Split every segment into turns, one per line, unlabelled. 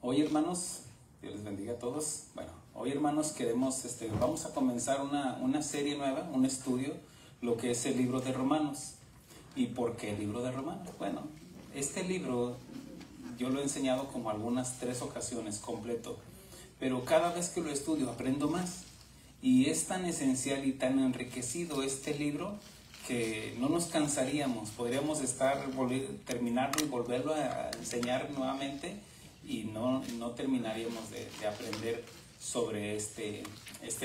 Hoy, hermanos, Dios les bendiga a todos. Bueno, hoy, hermanos, vamos a comenzar una serie nueva, un estudio, lo que es el libro de Romanos. ¿Y por qué el libro de Romanos? Bueno, este libro yo lo he enseñado como algunas 3 ocasiones completo, pero cada vez que lo estudio aprendo más. Y es tan esencial y tan enriquecido este libro que no nos cansaríamos. Podríamos terminarlo y volverlo a enseñar nuevamente y no terminaríamos de aprender sobre este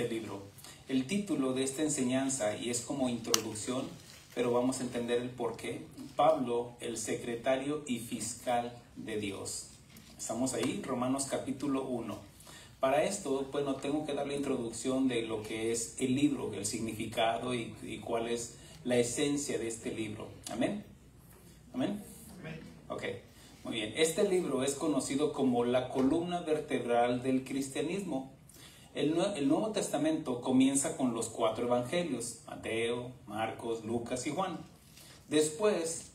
libro. El título de esta enseñanza, y es como introducción, pero vamos a entender el porqué. Pablo, el secretario y fiscal de Dios. Estamos ahí, Romanos capítulo 1. Para esto, bueno, tengo que dar la introducción de lo que es el libro, el significado y cuál es la esencia de este libro. ¿Amén? ¿Amén?
Amén.
Ok, muy bien. Este libro es conocido como la columna vertebral del cristianismo. El Nuevo Testamento comienza con los 4 evangelios: Mateo, Marcos, Lucas y Juan. Después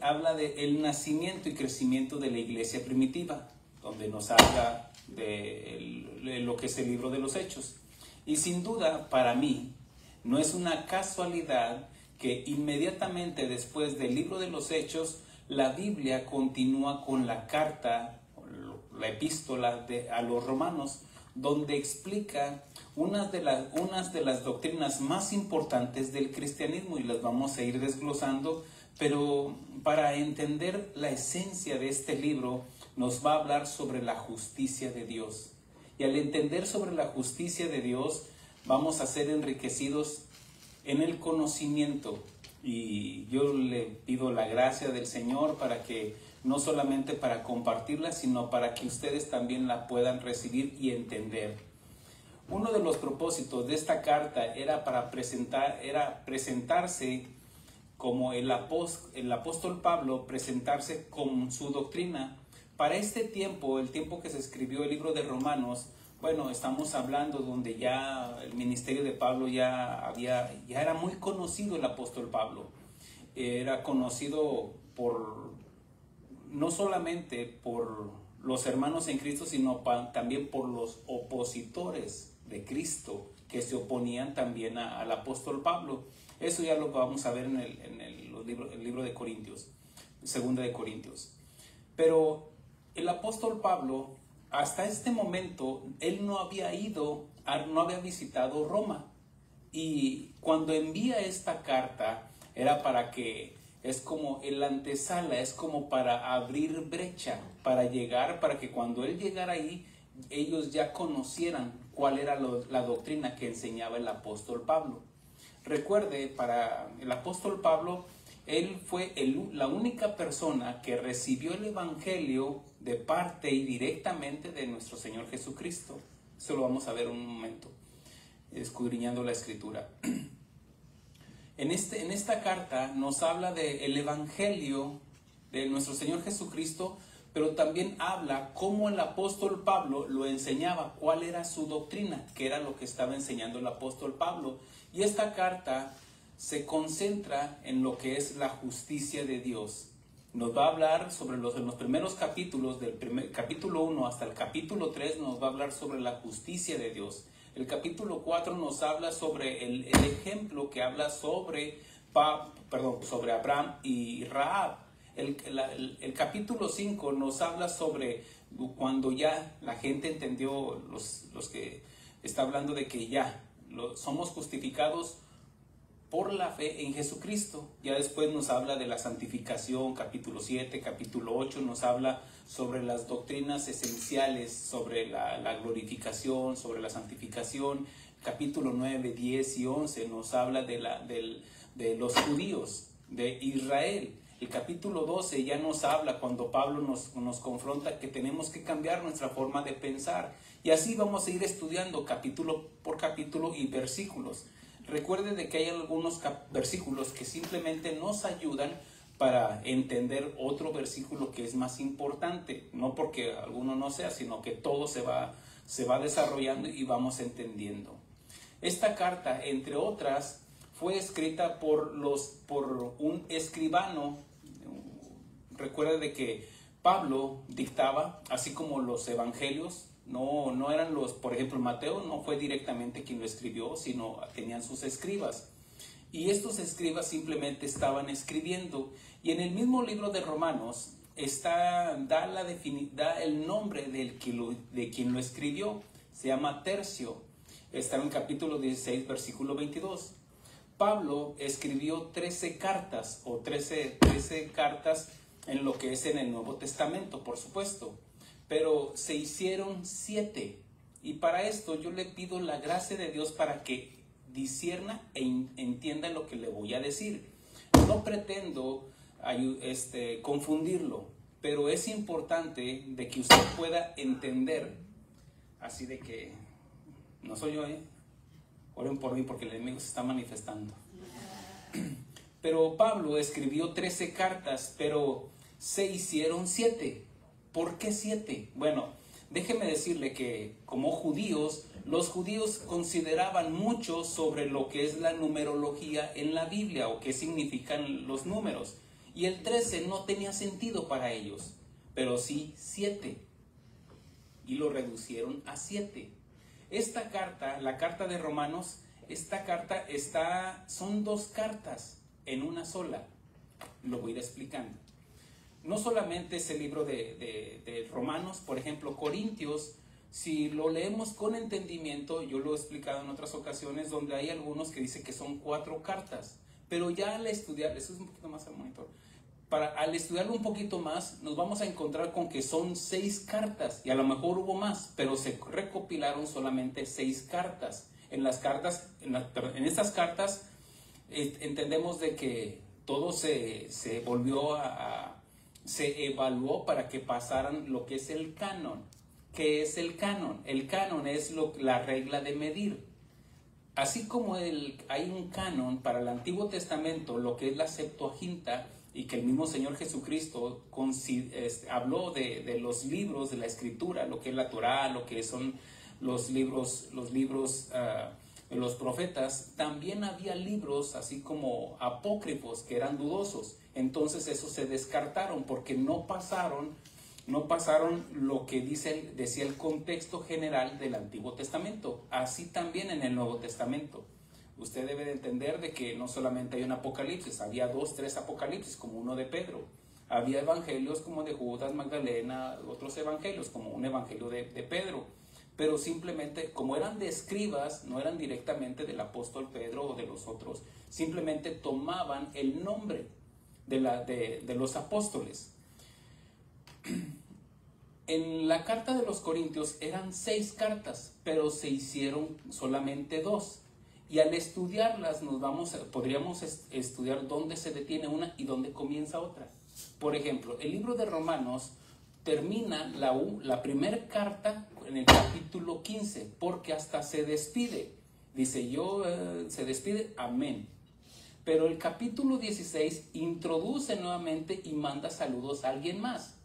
habla del nacimiento y crecimiento de la iglesia primitiva, donde nos habla de lo que es el libro de los Hechos. Y sin duda, para mí, no es una casualidad que inmediatamente después del libro de los Hechos, la Biblia continúa con la carta, la epístola a los romanos, donde explica unas de las doctrinas más importantes del cristianismo, y las vamos a ir desglosando, pero para entender la esencia de este libro, nos va a hablar sobre la justicia de Dios. Y al entender sobre la justicia de Dios, vamos a ser enriquecidos en el conocimiento. Y yo le pido la gracia del Señor para que, no solamente para compartirla, sino para que ustedes también la puedan recibir y entender. Uno de los propósitos de esta carta era presentarse como el apóstol Pablo, presentarse con su doctrina. Para este tiempo, el tiempo que se escribió el libro de Romanos, bueno, estamos hablando donde ya el ministerio de Pablo ya era muy conocido. El apóstol Pablo era conocido no solamente por los hermanos en Cristo, sino también por los opositores de Cristo que se oponían también al apóstol Pablo. Eso ya lo vamos a ver en el libro de Corintios, segunda de Corintios. Pero el apóstol Pablo, hasta este momento, él no había visitado Roma. Y cuando envía esta carta, es como el antesala, es como para abrir brecha, para que cuando él llegara ahí, ellos ya conocieran cuál era la doctrina que enseñaba el apóstol Pablo. Recuerde, para el apóstol Pablo, él fue la única persona que recibió el evangelio de parte y directamente de nuestro Señor Jesucristo. Eso lo vamos a ver un momento, escudriñando la escritura. En esta carta nos habla del evangelio de nuestro Señor Jesucristo, pero también habla cómo el apóstol Pablo lo enseñaba, cuál era su doctrina, qué era lo que estaba enseñando el apóstol Pablo. Y esta carta se concentra en lo que es la justicia de Dios. Nos va a hablar en los primeros capítulos, capítulo 1 hasta el capítulo 3, nos va a hablar sobre la justicia de Dios. El capítulo 4 nos habla sobre el ejemplo que habla sobre Abraham y Rahab. El capítulo 5 nos habla sobre cuando ya la gente entendió, los que está hablando de que ya somos justificados por la fe en Jesucristo. Ya después nos habla de la santificación, capítulo 7, capítulo 8, nos habla sobre las doctrinas esenciales, sobre la glorificación, sobre la santificación. Capítulo 9, 10 y 11 nos habla de los judíos, de Israel. El capítulo 12 ya nos habla, cuando Pablo nos confronta, que tenemos que cambiar nuestra forma de pensar. Y así vamos a ir estudiando capítulo por capítulo y versículos. Recuerde de que hay algunos versículos que simplemente nos ayudan para entender otro versículo que es más importante. No porque alguno no sea, sino que todo se va desarrollando y vamos entendiendo. Esta carta, entre otras, fue escrita por un escribano. Recuerde de que Pablo dictaba, así como los evangelios, no eran los, por ejemplo, Mateo no fue directamente quien lo escribió, sino tenían sus escribas. Y estos escribas simplemente estaban escribiendo. Y en el mismo libro de Romanos da el nombre de quien lo escribió. Se llama Tercio. Está en capítulo 16, versículo 22. Pablo escribió 13 cartas o 13 cartas en lo que es en el Nuevo Testamento, por supuesto. Pero se hicieron 7. Y para esto yo le pido la gracia de Dios para que discierna e entienda lo que le voy a decir. No pretendo confundirlo, pero es importante de que usted pueda entender. Así de que, no soy yo, oren por mí porque el enemigo se está manifestando. Pero Pablo escribió 13 cartas, pero se hicieron 7. ¿Por qué 7? Bueno, déjeme decirle que como judíos, los judíos consideraban mucho sobre lo que es la numerología en la Biblia o qué significan los números. Y el 13 no tenía sentido para ellos, pero sí 7. Y lo reducieron a 7. Esta carta, la carta de Romanos, son 2 cartas en una sola. Lo voy a ir explicando. No solamente es el libro de Romanos, por ejemplo, Corintios, si lo leemos con entendimiento, yo lo he explicado en otras ocasiones, donde hay algunos que dicen que son 4 cartas, pero ya al estudiar, eso es un poquito más al monitor, al estudiarlo un poquito más, nos vamos a encontrar con que son 6 cartas, y a lo mejor hubo más, pero se recopilaron solamente 6 cartas. En estas cartas entendemos de que todo se evaluó para que pasaran lo que es el canon. ¿Qué es el canon? El canon es la regla de medir. Así como hay un canon para el Antiguo Testamento, lo que es la Septuaginta, y que el mismo Señor Jesucristo habló de los libros de la Escritura, lo que es la Torá, lo que son los libros de los profetas, también había libros así como apócrifos que eran dudosos. Entonces esos se descartaron porque no pasaron lo que decía el contexto general del Antiguo Testamento. Así también en el Nuevo Testamento. Usted debe de entender de que no solamente hay un Apocalipsis, había 2, 3 Apocalipsis, como uno de Pedro. Había evangelios como de Judas, Magdalena, otros evangelios, como un evangelio de Pedro. Pero simplemente, como eran de escribas, no eran directamente del apóstol Pedro o de los otros, simplemente tomaban el nombre de los apóstoles. En la carta de los Corintios eran 6 cartas, pero se hicieron solamente 2. Y al estudiarlas podríamos estudiar dónde se detiene una y dónde comienza otra. Por ejemplo, el libro de Romanos termina la primera carta en el capítulo 15, porque hasta se despide. Dice, se despide, amén. Pero el capítulo 16 introduce nuevamente y manda saludos a alguien más.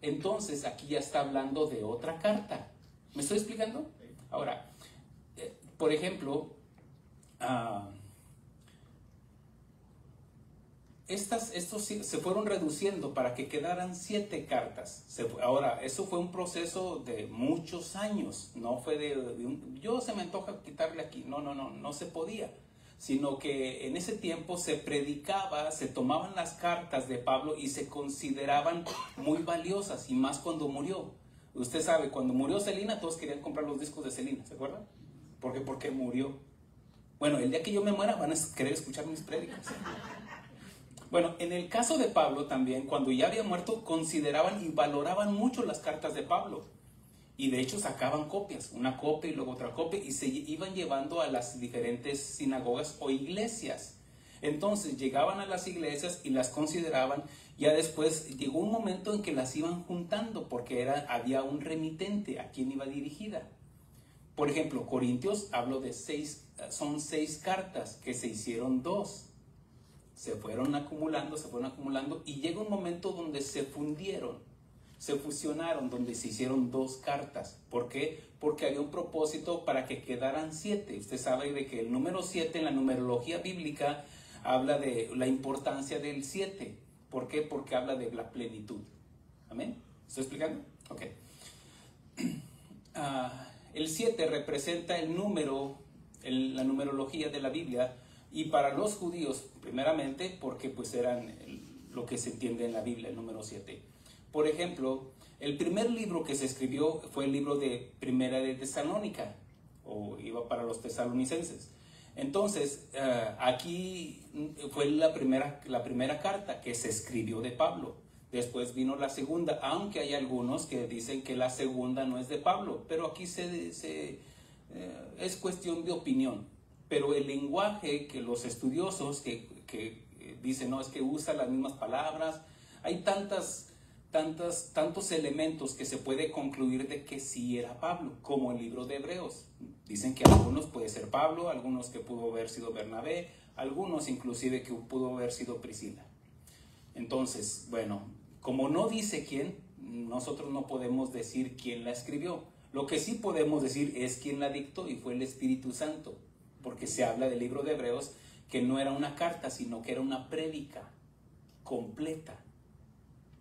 Entonces aquí ya está hablando de otra carta. ¿Me estoy explicando? Ahora, por ejemplo, estos se fueron reduciendo para que quedaran 7 cartas. Ahora, eso fue un proceso de muchos años. No fue yo se me antoja quitarle aquí. No se podía. Sino que en ese tiempo se predicaba, se tomaban las cartas de Pablo y se consideraban muy valiosas, y más cuando murió. Usted sabe, cuando murió Selena, todos querían comprar los discos de Selena, ¿se acuerdan? ¿Por qué? Porque murió. Bueno, el día que yo me muera van a querer escuchar mis prédicas. Bueno, en el caso de Pablo también, cuando ya había muerto, consideraban y valoraban mucho las cartas de Pablo. Y de hecho sacaban copias, una copia y luego otra copia, y se iban llevando a las diferentes sinagogas o iglesias. Entonces llegaban a las iglesias y las consideraban. Ya después llegó un momento en que las iban juntando porque había un remitente a quien iba dirigida. Por ejemplo, Corintios, hablo de 6, son 6 cartas que se hicieron 2. Se fueron acumulando y llega un momento donde se fundieron, se fusionaron, donde se hicieron 2 cartas. ¿Por qué? Porque había un propósito para que quedaran 7. Usted sabe de que el número 7 en la numerología bíblica habla de la importancia del 7. ¿Por qué? Porque habla de la plenitud. ¿Amén? ¿Estoy explicando? Ok. El 7 representa el número, la numerología de la Biblia, y para los judíos, primeramente, porque pues eran lo que se entiende en la Biblia, el número 7. Por ejemplo, el primer libro que se escribió fue el libro de Primera de Tesalónica, o iba para los tesalonicenses. Entonces, aquí fue la primera carta que se escribió de Pablo. Después vino la segunda, aunque hay algunos que dicen que la segunda no es de Pablo, pero aquí es cuestión de opinión. Pero el lenguaje que los estudiosos que dicen, no, es que usa las mismas palabras, hay tantos elementos que se puede concluir de que sí era Pablo, como el libro de Hebreos. Dicen que algunos puede ser Pablo, algunos que pudo haber sido Bernabé, algunos inclusive que pudo haber sido Priscila. Entonces, bueno, como no dice quién, nosotros no podemos decir quién la escribió. Lo que sí podemos decir es quién la dictó, y fue el Espíritu Santo, porque se habla del libro de Hebreos que no era una carta, sino que era una prédica completa,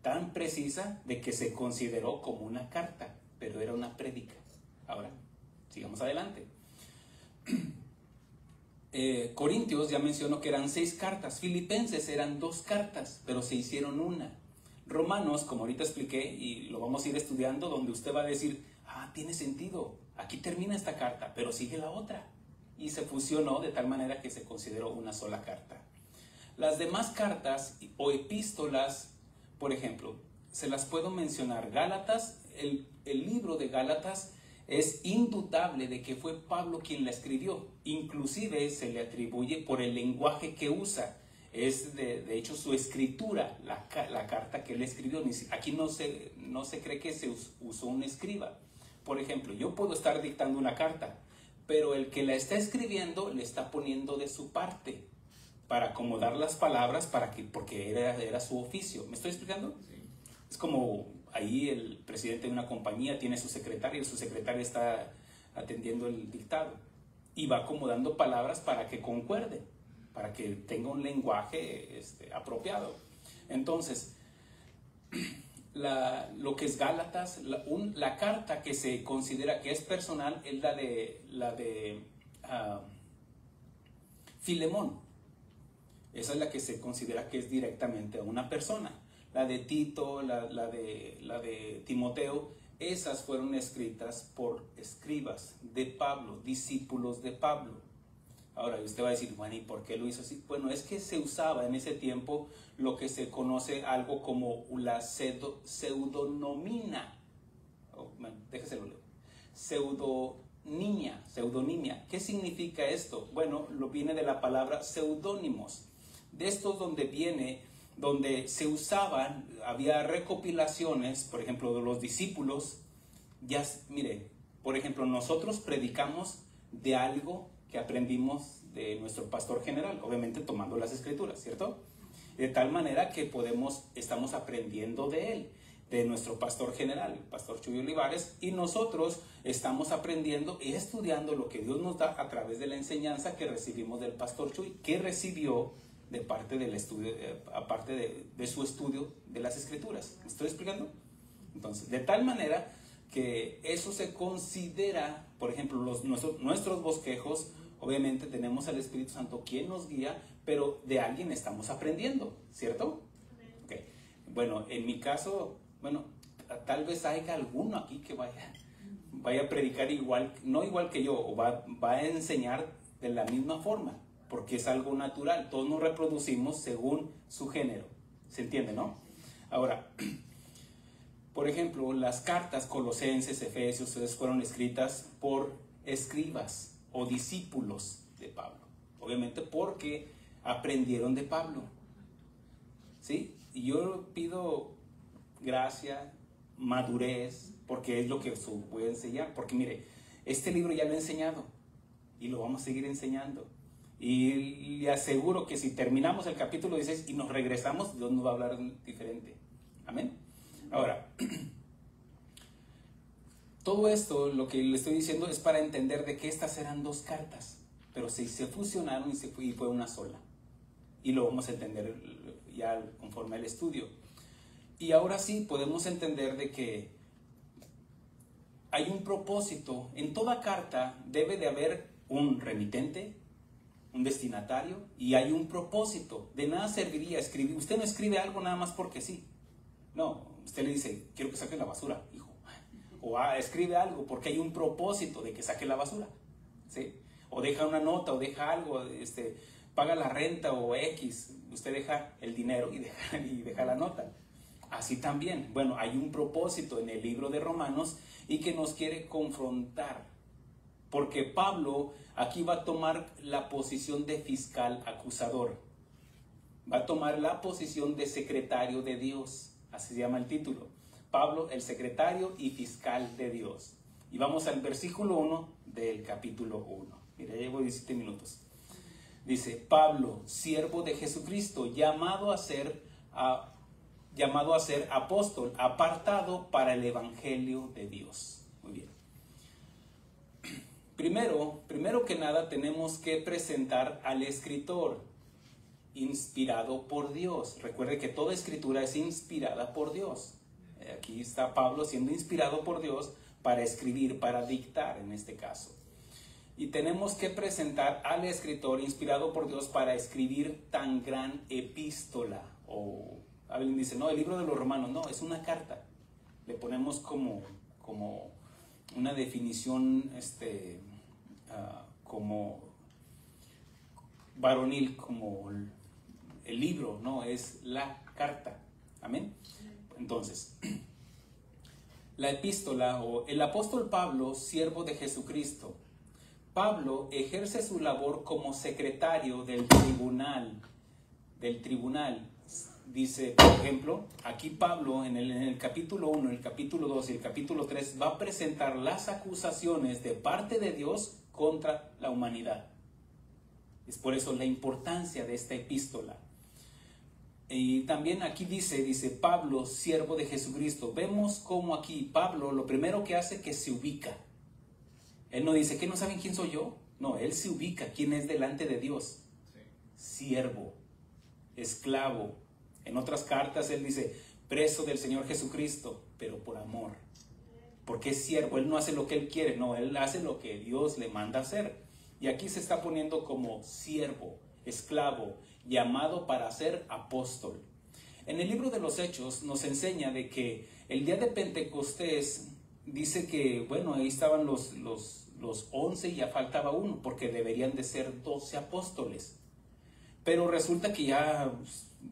tan precisa de que se consideró como una carta, pero era una prédica. Ahora, sigamos adelante. Corintios ya mencionó que eran 6 cartas, Filipenses eran 2 cartas, pero se hicieron una. Romanos, como ahorita expliqué, y lo vamos a ir estudiando, donde usted va a decir, tiene sentido, aquí termina esta carta, pero sigue la otra. Y se fusionó de tal manera que se consideró una sola carta. Las demás cartas o epístolas, por ejemplo, se las puedo mencionar. Gálatas, el libro de Gálatas es indudable de que fue Pablo quien la escribió. Inclusive se le atribuye por el lenguaje que usa. Es de hecho su escritura, la carta que él escribió. Aquí no se cree que se usó un escriba. Por ejemplo, yo puedo estar dictando una carta, pero el que la está escribiendo le está poniendo de su parte para acomodar las palabras porque era su oficio. ¿Me estoy explicando? Sí. Es como ahí el presidente de una compañía tiene su secretario y su secretario está atendiendo el dictado y va acomodando palabras para que concuerde, para que tenga un lenguaje apropiado. Entonces, lo que es Gálatas, la carta que se considera que es personal es la de Filemón. Esa es la que se considera que es directamente a una persona. La de Tito, la de Timoteo, esas fueron escritas por escribas de Pablo, discípulos de Pablo. Ahora usted va a decir, bueno, ¿y por qué lo hizo así? Bueno, es que se usaba en ese tiempo lo que se conoce algo como la pseudonimia. Déjese lo leo. Pseudonimia. ¿Qué significa esto? Bueno, lo viene de la palabra seudónimos. De estos donde se usaban, había recopilaciones, por ejemplo, de los discípulos. Mire, por ejemplo, nosotros predicamos de algo que aprendimos de nuestro pastor general, obviamente tomando las escrituras, ¿cierto? De tal manera que estamos aprendiendo de él, de nuestro pastor general, el pastor Chuy Olivares, y nosotros estamos aprendiendo y estudiando lo que Dios nos da a través de la enseñanza que recibimos del pastor Chuy, que recibió de parte del estudio, aparte de su estudio de las escrituras. ¿Me estoy explicando? Entonces, de tal manera que eso se considera, por ejemplo, nuestros bosquejos, obviamente tenemos al Espíritu Santo quien nos guía, pero de alguien estamos aprendiendo, ¿cierto? Okay. Bueno, en mi caso, tal vez haya alguno aquí que vaya a predicar no igual que yo, o va a enseñar de la misma forma, porque es algo natural. Todos nos reproducimos según su género. ¿Se entiende, no? Ahora, por ejemplo, las cartas Colosenses, Efesios, fueron escritas por escribas o discípulos de Pablo. Obviamente porque aprendieron de Pablo. ¿Sí? Y yo pido gracia, madurez, porque es lo que voy a enseñar. Porque mire, este libro ya lo he enseñado y lo vamos a seguir enseñando. Y le aseguro que si terminamos el capítulo 16 y nos regresamos, Dios nos va a hablar diferente. Amén. Ahora, todo esto, lo que le estoy diciendo, es para entender de que estas eran 2 cartas, pero se fusionaron y fue una sola. Y lo vamos a entender ya conforme al estudio. Y ahora sí podemos entender de que hay un propósito. En toda carta debe de haber un remitente, un destinatario, y hay un propósito. De nada serviría escribir. Usted no escribe algo nada más porque sí. No, usted le dice, quiero que saque la basura, hijo. O escribe algo porque hay un propósito de que saque la basura, ¿sí? O deja una nota, o deja algo, paga la renta o X. Usted deja el dinero y deja la nota. Así también, bueno, hay un propósito en el libro de Romanos y que nos quiere confrontar. Porque Pablo aquí va a tomar la posición de fiscal acusador. Va a tomar la posición de secretario de Dios. Así se llama el título. Pablo, el secretario y fiscal de Dios. Y vamos al versículo 1 del capítulo 1. Mira, ya llevo 17 minutos. Dice, Pablo, siervo de Jesucristo, llamado a ser apóstol, apartado para el evangelio de Dios. Muy bien. Primero que nada tenemos que presentar al escritor, inspirado por Dios. Recuerde que toda escritura es inspirada por Dios. Aquí está Pablo siendo inspirado por Dios para escribir, para dictar en este caso. Y tenemos que presentar al escritor inspirado por Dios para escribir tan gran epístola. O alguien dice, no, el libro de los Romanos, no, es una carta. Le ponemos como una definición como varonil, como el libro, no, es la carta. Amén. Entonces, la epístola o el apóstol Pablo, siervo de Jesucristo. Pablo ejerce su labor como secretario del tribunal. Dice, por ejemplo, aquí Pablo en el capítulo 1, el capítulo 2 y el capítulo 3 va a presentar las acusaciones de parte de Dios contra la humanidad. Es por eso la importancia de esta epístola. Y también aquí dice Pablo, siervo de Jesucristo. Vemos cómo aquí Pablo lo primero que hace es que se ubica. Él no dice, ¿qué no saben quién soy yo? No, él se ubica, quién es delante de Dios. Sí. Siervo, esclavo. En otras cartas él dice, preso del Señor Jesucristo, pero por amor. Porque es siervo, él no hace lo que él quiere, no, él hace lo que Dios le manda hacer. Y aquí se está poniendo como siervo, esclavo, llamado para ser apóstol. En el libro de los Hechos nos enseña de que el día de Pentecostés dice que, bueno, ahí estaban los 11 y ya faltaba uno, porque deberían de ser 12 apóstoles. Pero resulta que ya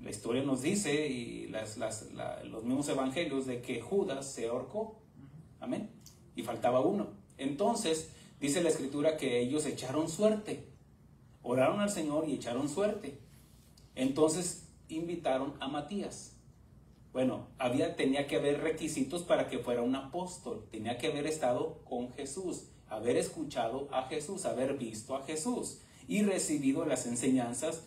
la historia nos dice, y los mismos evangelios, de que Judas se ahorcó. Amén. Y faltaba uno. Entonces, dice la escritura que ellos echaron suerte. Oraron al Señor y echaron suerte. Entonces, invitaron a Matías. Bueno, tenía que haber requisitos para que fuera un apóstol. Tenía que haber estado con Jesús, haber escuchado a Jesús, haber visto a Jesús y recibido las enseñanzas,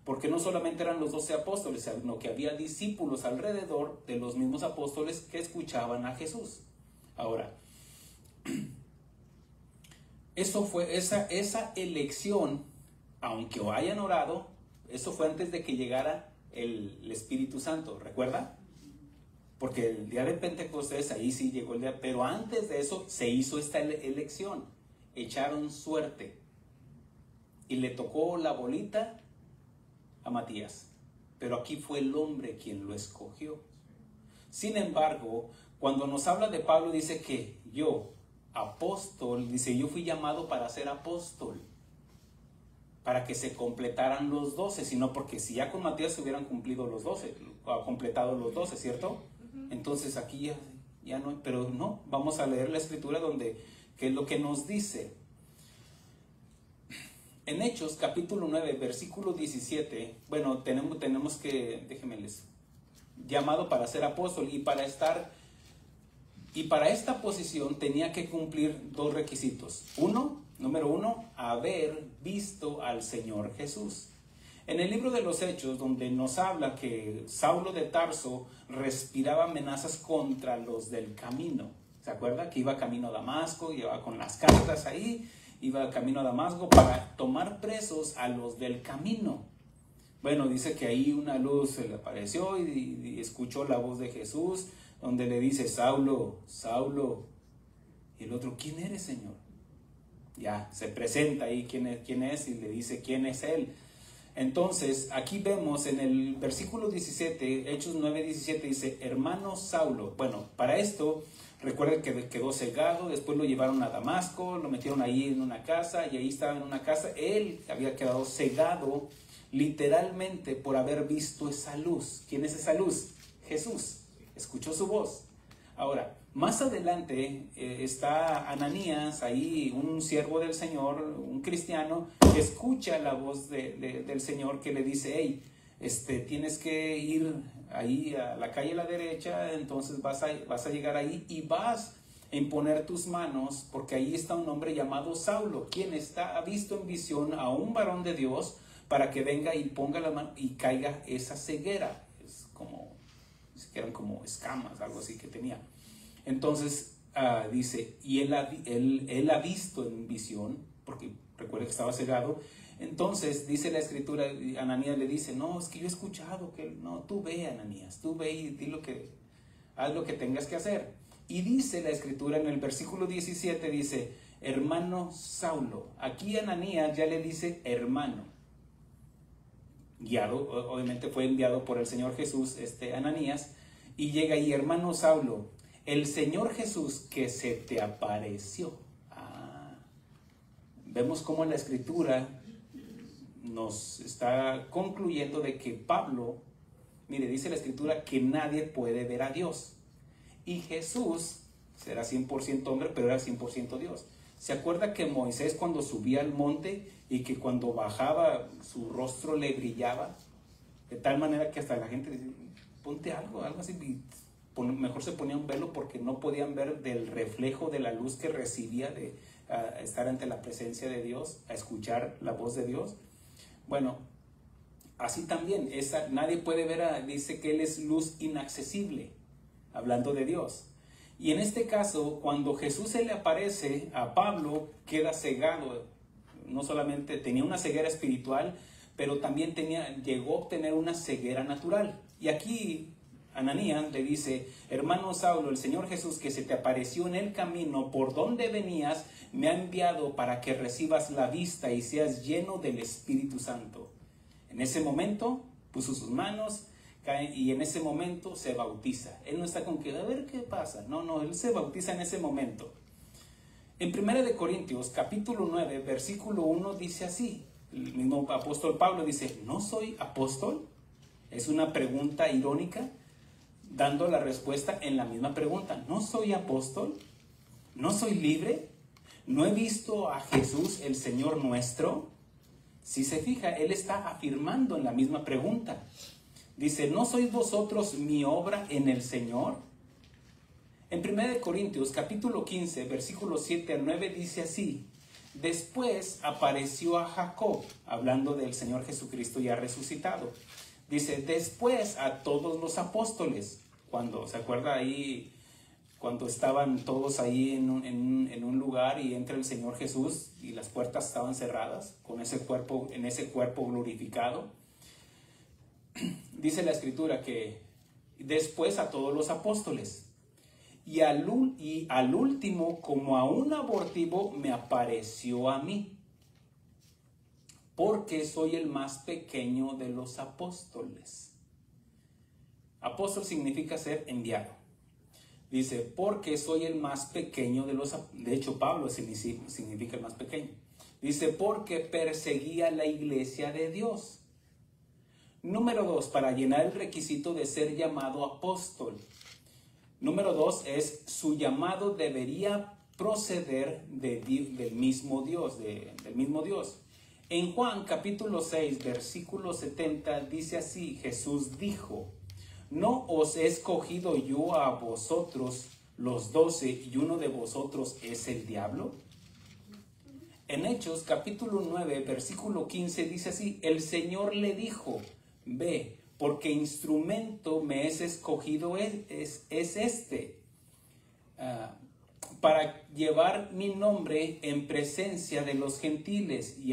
porque no solamente eran los 12 apóstoles, sino que había discípulos alrededor de los mismos apóstoles que escuchaban a Jesús. Ahora, eso fue esa elección, aunque hayan orado, eso fue antes de que llegara el Espíritu Santo, ¿recuerda? Porque el día de Pentecostés, ahí sí llegó el día, pero antes de eso se hizo esta elección. Echaron suerte y le tocó la bolita a Matías, pero aquí fue el hombre quien lo escogió. Sin embargo, cuando nos habla de Pablo, dice que yo, apóstol, dice, yo fui llamado para ser apóstol, para que se completaran los 12, sino porque si ya con Matías se hubieran cumplido los 12, completado los 12, ¿cierto? Entonces aquí ya no, pero no, vamos a leer la escritura que es lo que nos dice. En Hechos, capítulo 9, versículo 17, bueno, tenemos que, déjenme les, llamado para ser apóstol y para esta posición tenía que cumplir dos requisitos. Número uno, haber visto al Señor Jesús. En el libro de los Hechos, donde nos habla que Saulo de Tarso respiraba amenazas contra los del camino. ¿Se acuerda? Que iba camino a Damasco, iba con las cartas ahí, iba camino a Damasco para tomar presos a los del camino. Bueno, dice que ahí una luz se le apareció y escuchó la voz de Jesús, donde le dice, Saulo, Saulo. Y el otro, ¿quién eres, Señor? Ya, se presenta ahí quién es y le dice quién es él. Entonces, aquí vemos en el versículo 17, Hechos 9:17, dice, hermano Saulo. Bueno, para esto, recuerden que quedó cegado, después lo llevaron a Damasco, lo metieron ahí en una casa, y ahí estaba en una casa. Él había quedado cegado, literalmente, por haber visto esa luz. ¿Quién es esa luz? Jesús. Escuchó su voz. Ahora, más adelante está Ananías, ahí un siervo del Señor, un cristiano, que escucha la voz del Señor que le dice, hey, tienes que ir ahí a la calle a la derecha, entonces vas a llegar ahí y vas a imponer tus manos, porque ahí está un hombre llamado Saulo, quien ha visto en visión a un varón de Dios para que venga y ponga la mano y caiga esa ceguera. Es como, eran como escamas, algo así que tenía. Entonces dice, y él ha visto en visión, porque recuerda que estaba cegado. Entonces dice la escritura, Ananías le dice, no, es que yo he escuchado que no, tú ve, Ananías, tú ve y haz lo que tengas que hacer. Y dice la escritura en el versículo 17, dice, hermano Saulo. Aquí Ananías ya le dice hermano. Guiado, obviamente fue enviado por el Señor Jesús, Ananías, y llega ahí, hermano Saulo, el Señor Jesús que se te apareció. Vemos cómo la escritura nos está concluyendo de que Pablo, mire, dice la escritura que nadie puede ver a Dios. Y Jesús será 100% hombre, pero era 100% Dios. ¿Se acuerda que Moisés cuando subía al monte y que cuando bajaba su rostro le brillaba? De tal manera que hasta la gente decía, ponte algo así. Mejor se ponía un velo porque no podían ver del reflejo de la luz que recibía de estar ante la presencia de Dios, a escuchar la voz de Dios. Bueno, así también, nadie puede ver, dice que Él es luz inaccesible, hablando de Dios. Y en este caso, cuando Jesús se le aparece a Pablo, queda cegado. No solamente tenía una ceguera espiritual, pero también llegó a obtener una ceguera natural. Y aquí Ananías le dice, hermano Saulo, el Señor Jesús que se te apareció en el camino por donde venías, me ha enviado para que recibas la vista y seas lleno del Espíritu Santo. En ese momento puso sus manos, cae, y en ese momento se bautiza. Él no está con que, a ver qué pasa. No, él se bautiza en ese momento. En 1 Corintios, capítulo 9, versículo 1, dice así. El mismo apóstol Pablo dice, ¿no soy apóstol? Es una pregunta irónica, dando la respuesta en la misma pregunta. ¿No soy apóstol? ¿No soy libre? ¿No he visto a Jesús, el Señor nuestro? Si se fija, él está afirmando en la misma pregunta. Dice, ¿no sois vosotros mi obra en el Señor? En 1 Corintios, capítulo 15, versículos 7 al 9, dice así. Después apareció a Jacob, hablando del Señor Jesucristo ya resucitado. Dice, después a todos los apóstoles. Cuando, ¿se acuerda ahí? Cuando estaban todos ahí en un lugar y entra el Señor Jesús y las puertas estaban cerradas en ese cuerpo glorificado. Dice la escritura que después a todos los apóstoles y al último como a un abortivo me apareció a mí, porque soy el más pequeño de los apóstoles. Apóstol significa ser enviado. Dice, porque soy el más pequeño de los... De hecho, Pablo significa el más pequeño. Dice, porque perseguía la iglesia de Dios. Número 2, para llenar el requisito de ser llamado apóstol. Número 2 es, su llamado debería proceder del mismo Dios, del mismo Dios. En Juan capítulo 6, versículo 70, dice así, Jesús dijo, ¿no os he escogido yo a vosotros los 12 y uno de vosotros es el diablo? En Hechos capítulo 9, versículo 15 dice así, el Señor le dijo, ve, porque instrumento me es escogido es este, para llevar mi nombre en presencia de los gentiles y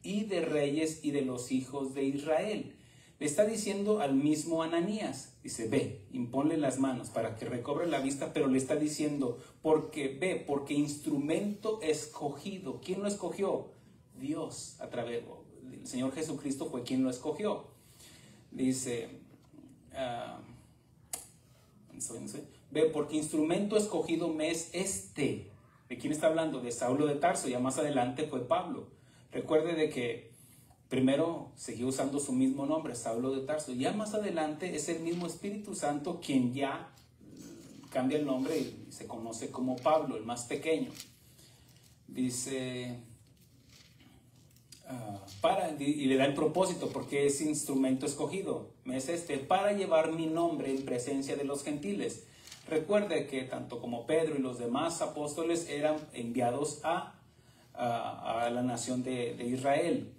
y de reyes y de los hijos de Israel. Le está diciendo al mismo Ananías, dice, ve, imponle las manos para que recobre la vista, pero le está diciendo, porque instrumento escogido. ¿Quién lo escogió? Dios, a través del Señor Jesucristo fue quien lo escogió. Dice, ve, porque instrumento escogido me es este. ¿De quién está hablando? De Saulo de Tarso, ya más adelante fue Pablo. Recuerde de que primero siguió usando su mismo nombre, Saulo de Tarso. Ya más adelante es el mismo Espíritu Santo quien ya cambia el nombre y se conoce como Pablo, el más pequeño. Dice, y le da el propósito, porque es instrumento escogido. Es para llevar mi nombre en presencia de los gentiles. Recuerde que tanto como Pedro y los demás apóstoles eran enviados a la nación de Israel.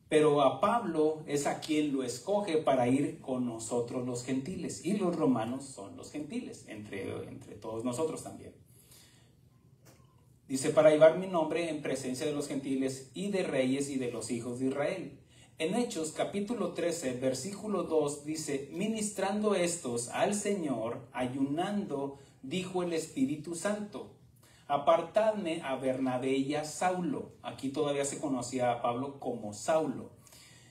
Pero a Pablo es a quien lo escoge para ir con nosotros los gentiles. Y los romanos son los gentiles, entre todos nosotros también. Dice, para llevar mi nombre en presencia de los gentiles y de reyes y de los hijos de Israel. En Hechos capítulo 13, versículo 2 dice, ministrando estos al Señor, ayunando, dijo el Espíritu Santo, apartadme a Bernabé y a Saulo. Aquí todavía se conocía a Pablo como Saulo.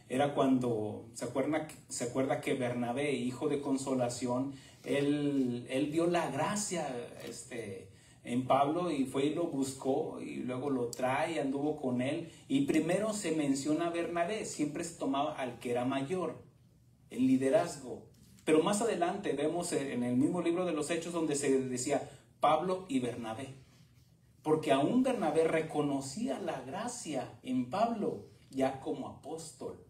Era cuando, ¿se acuerda que Bernabé, hijo de consolación, él vio la gracia en Pablo y fue y lo buscó y luego lo trae y anduvo con él? Y primero se menciona a Bernabé, siempre se tomaba al que era mayor, el liderazgo. Pero más adelante vemos en el mismo libro de los Hechos donde se decía Pablo y Bernabé. Porque aún Bernabé reconocía la gracia en Pablo ya como apóstol.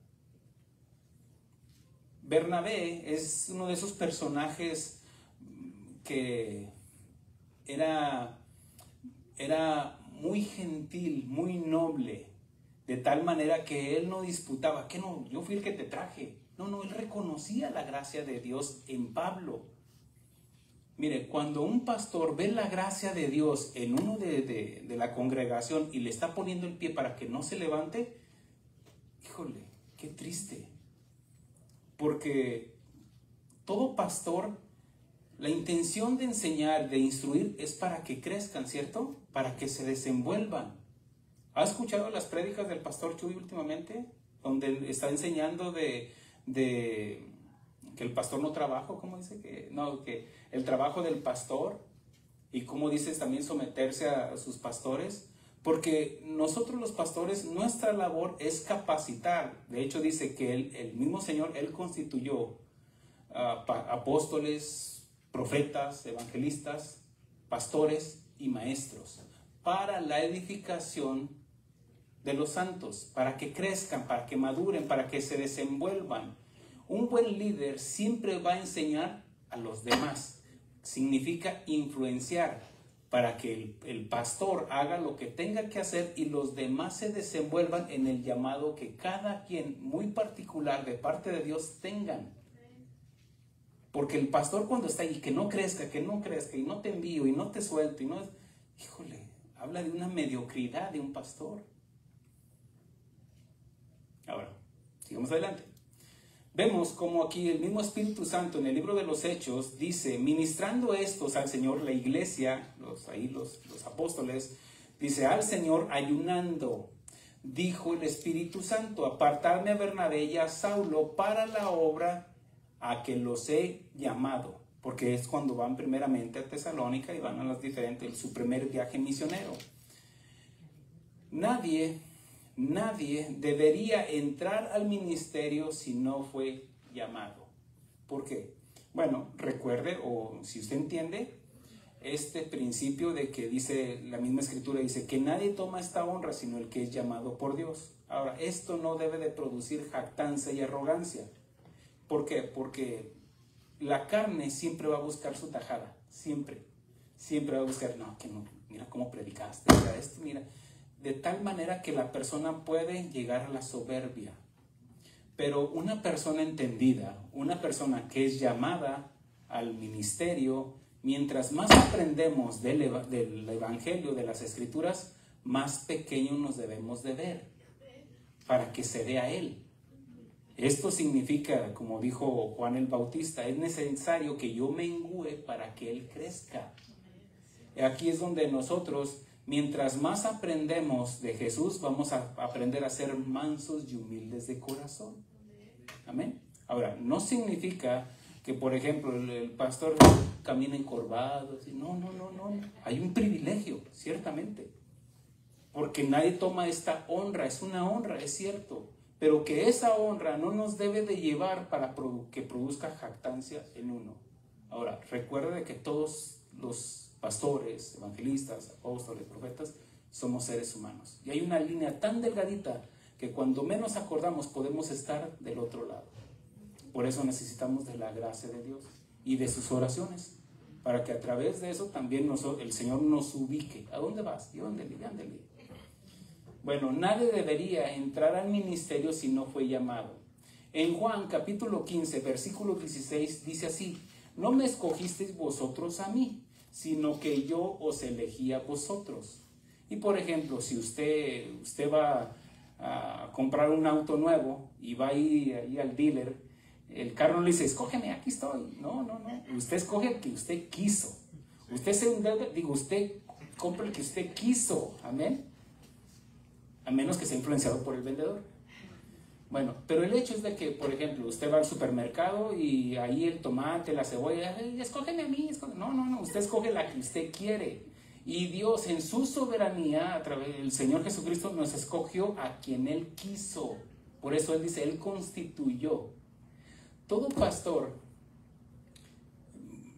Bernabé es uno de esos personajes que era muy gentil, muy noble, de tal manera que él no disputaba, que no, yo fui el que te traje. No, él reconocía la gracia de Dios en Pablo. Mire, cuando un pastor ve la gracia de Dios en uno de la congregación y le está poniendo el pie para que no se levante, híjole, qué triste. Porque todo pastor, la intención de enseñar, de instruir, es para que crezcan, ¿cierto? Para que se desenvuelvan. ¿Has escuchado las prédicas del pastor Chuy últimamente? Donde está enseñando de que el pastor no trabaja, ¿cómo dice? Que el trabajo del pastor, y cómo dices también someterse a sus pastores, porque nosotros los pastores, nuestra labor es capacitar. De hecho dice que el mismo Señor, Él constituyó apóstoles, profetas, evangelistas, pastores y maestros para la edificación de los santos, para que crezcan, para que maduren, para que se desenvuelvan. Un buen líder siempre va a enseñar a los demás. Significa influenciar para que el pastor haga lo que tenga que hacer y los demás se desenvuelvan en el llamado que cada quien muy particular de parte de Dios tengan. Porque el pastor cuando está ahí, que no crezca y no te envío y no te suelto y no, híjole, habla de una mediocridad de un pastor. Ahora, sigamos adelante. Vemos como aquí el mismo Espíritu Santo en el libro de los Hechos dice, ministrando estos al Señor, la iglesia, los apóstoles, dice, al Señor ayunando, dijo el Espíritu Santo, apartarme a Bernabé y a Saulo para la obra a que los he llamado. Porque es cuando van primeramente a Tesalónica y van a las diferentes, su primer viaje misionero. Nadie debería entrar al ministerio si no fue llamado. ¿Por qué? Bueno, recuerde, o si usted entiende, este principio de que dice, la misma escritura dice, que nadie toma esta honra sino el que es llamado por Dios. Ahora, esto no debe de producir jactancia y arrogancia. ¿Por qué? Porque la carne siempre va a buscar su tajada, siempre va a buscar, no, mira cómo predicaste, mira esto, mira. De tal manera que la persona puede llegar a la soberbia. Pero una persona entendida, una persona que es llamada al ministerio, mientras más aprendemos del Evangelio, de las Escrituras, más pequeños nos debemos de ver. para que se vea Él. Esto significa, como dijo Juan el Bautista, es necesario que yo mengüe para que Él crezca. Aquí es donde nosotros, mientras más aprendemos de Jesús, vamos a aprender a ser mansos y humildes de corazón. Amén. Ahora, no significa que, por ejemplo, el pastor camina encorvado. No. Hay un privilegio, ciertamente. Porque nadie toma esta honra. Es una honra, es cierto. Pero que esa honra no nos debe de llevar para que produzca jactancia en uno. Ahora, recuerde que todos los pastores, evangelistas, apóstoles, profetas, somos seres humanos. Y hay una línea tan delgadita que cuando menos acordamos podemos estar del otro lado. Por eso necesitamos de la gracia de Dios y de sus oraciones, para que a través de eso también el Señor nos ubique. ¿A dónde vas? Y ándale. Bueno, nadie debería entrar al ministerio si no fue llamado. En Juan capítulo 15, versículo 16 dice así: no me escogisteis vosotros a mí, sino que yo os elegí a vosotros. Y por ejemplo, si usted va a comprar un auto nuevo y va ahí al dealer, el carro no le dice, escógeme, aquí estoy. No. Usted escoge el que usted quiso. Usted compra el que usted quiso. Amén. A menos que sea influenciado por el vendedor. Bueno, pero el hecho es de que, por ejemplo, usted va al supermercado y ahí el tomate, la cebolla, escógeme a mí. No. Usted escoge la que usted quiere. Y Dios, en su soberanía, a través del Señor Jesucristo, nos escogió a quien Él quiso. Por eso Él dice, Él constituyó. Todo pastor,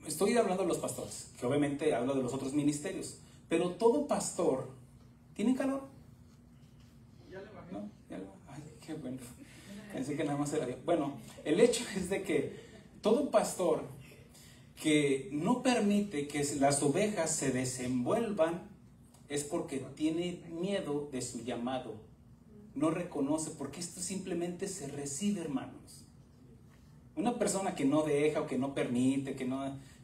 estoy hablando de los pastores, que obviamente hablo de los otros ministerios, pero todo pastor, ¿tiene calor? ¿No? Ay, qué bueno. Pensé que nada más era yo. Bueno, el hecho es de que todo pastor que no permite que las ovejas se desenvuelvan es porque tiene miedo de su llamado. No reconoce, porque esto simplemente se recibe, hermanos. Una persona que no deja o que no permite,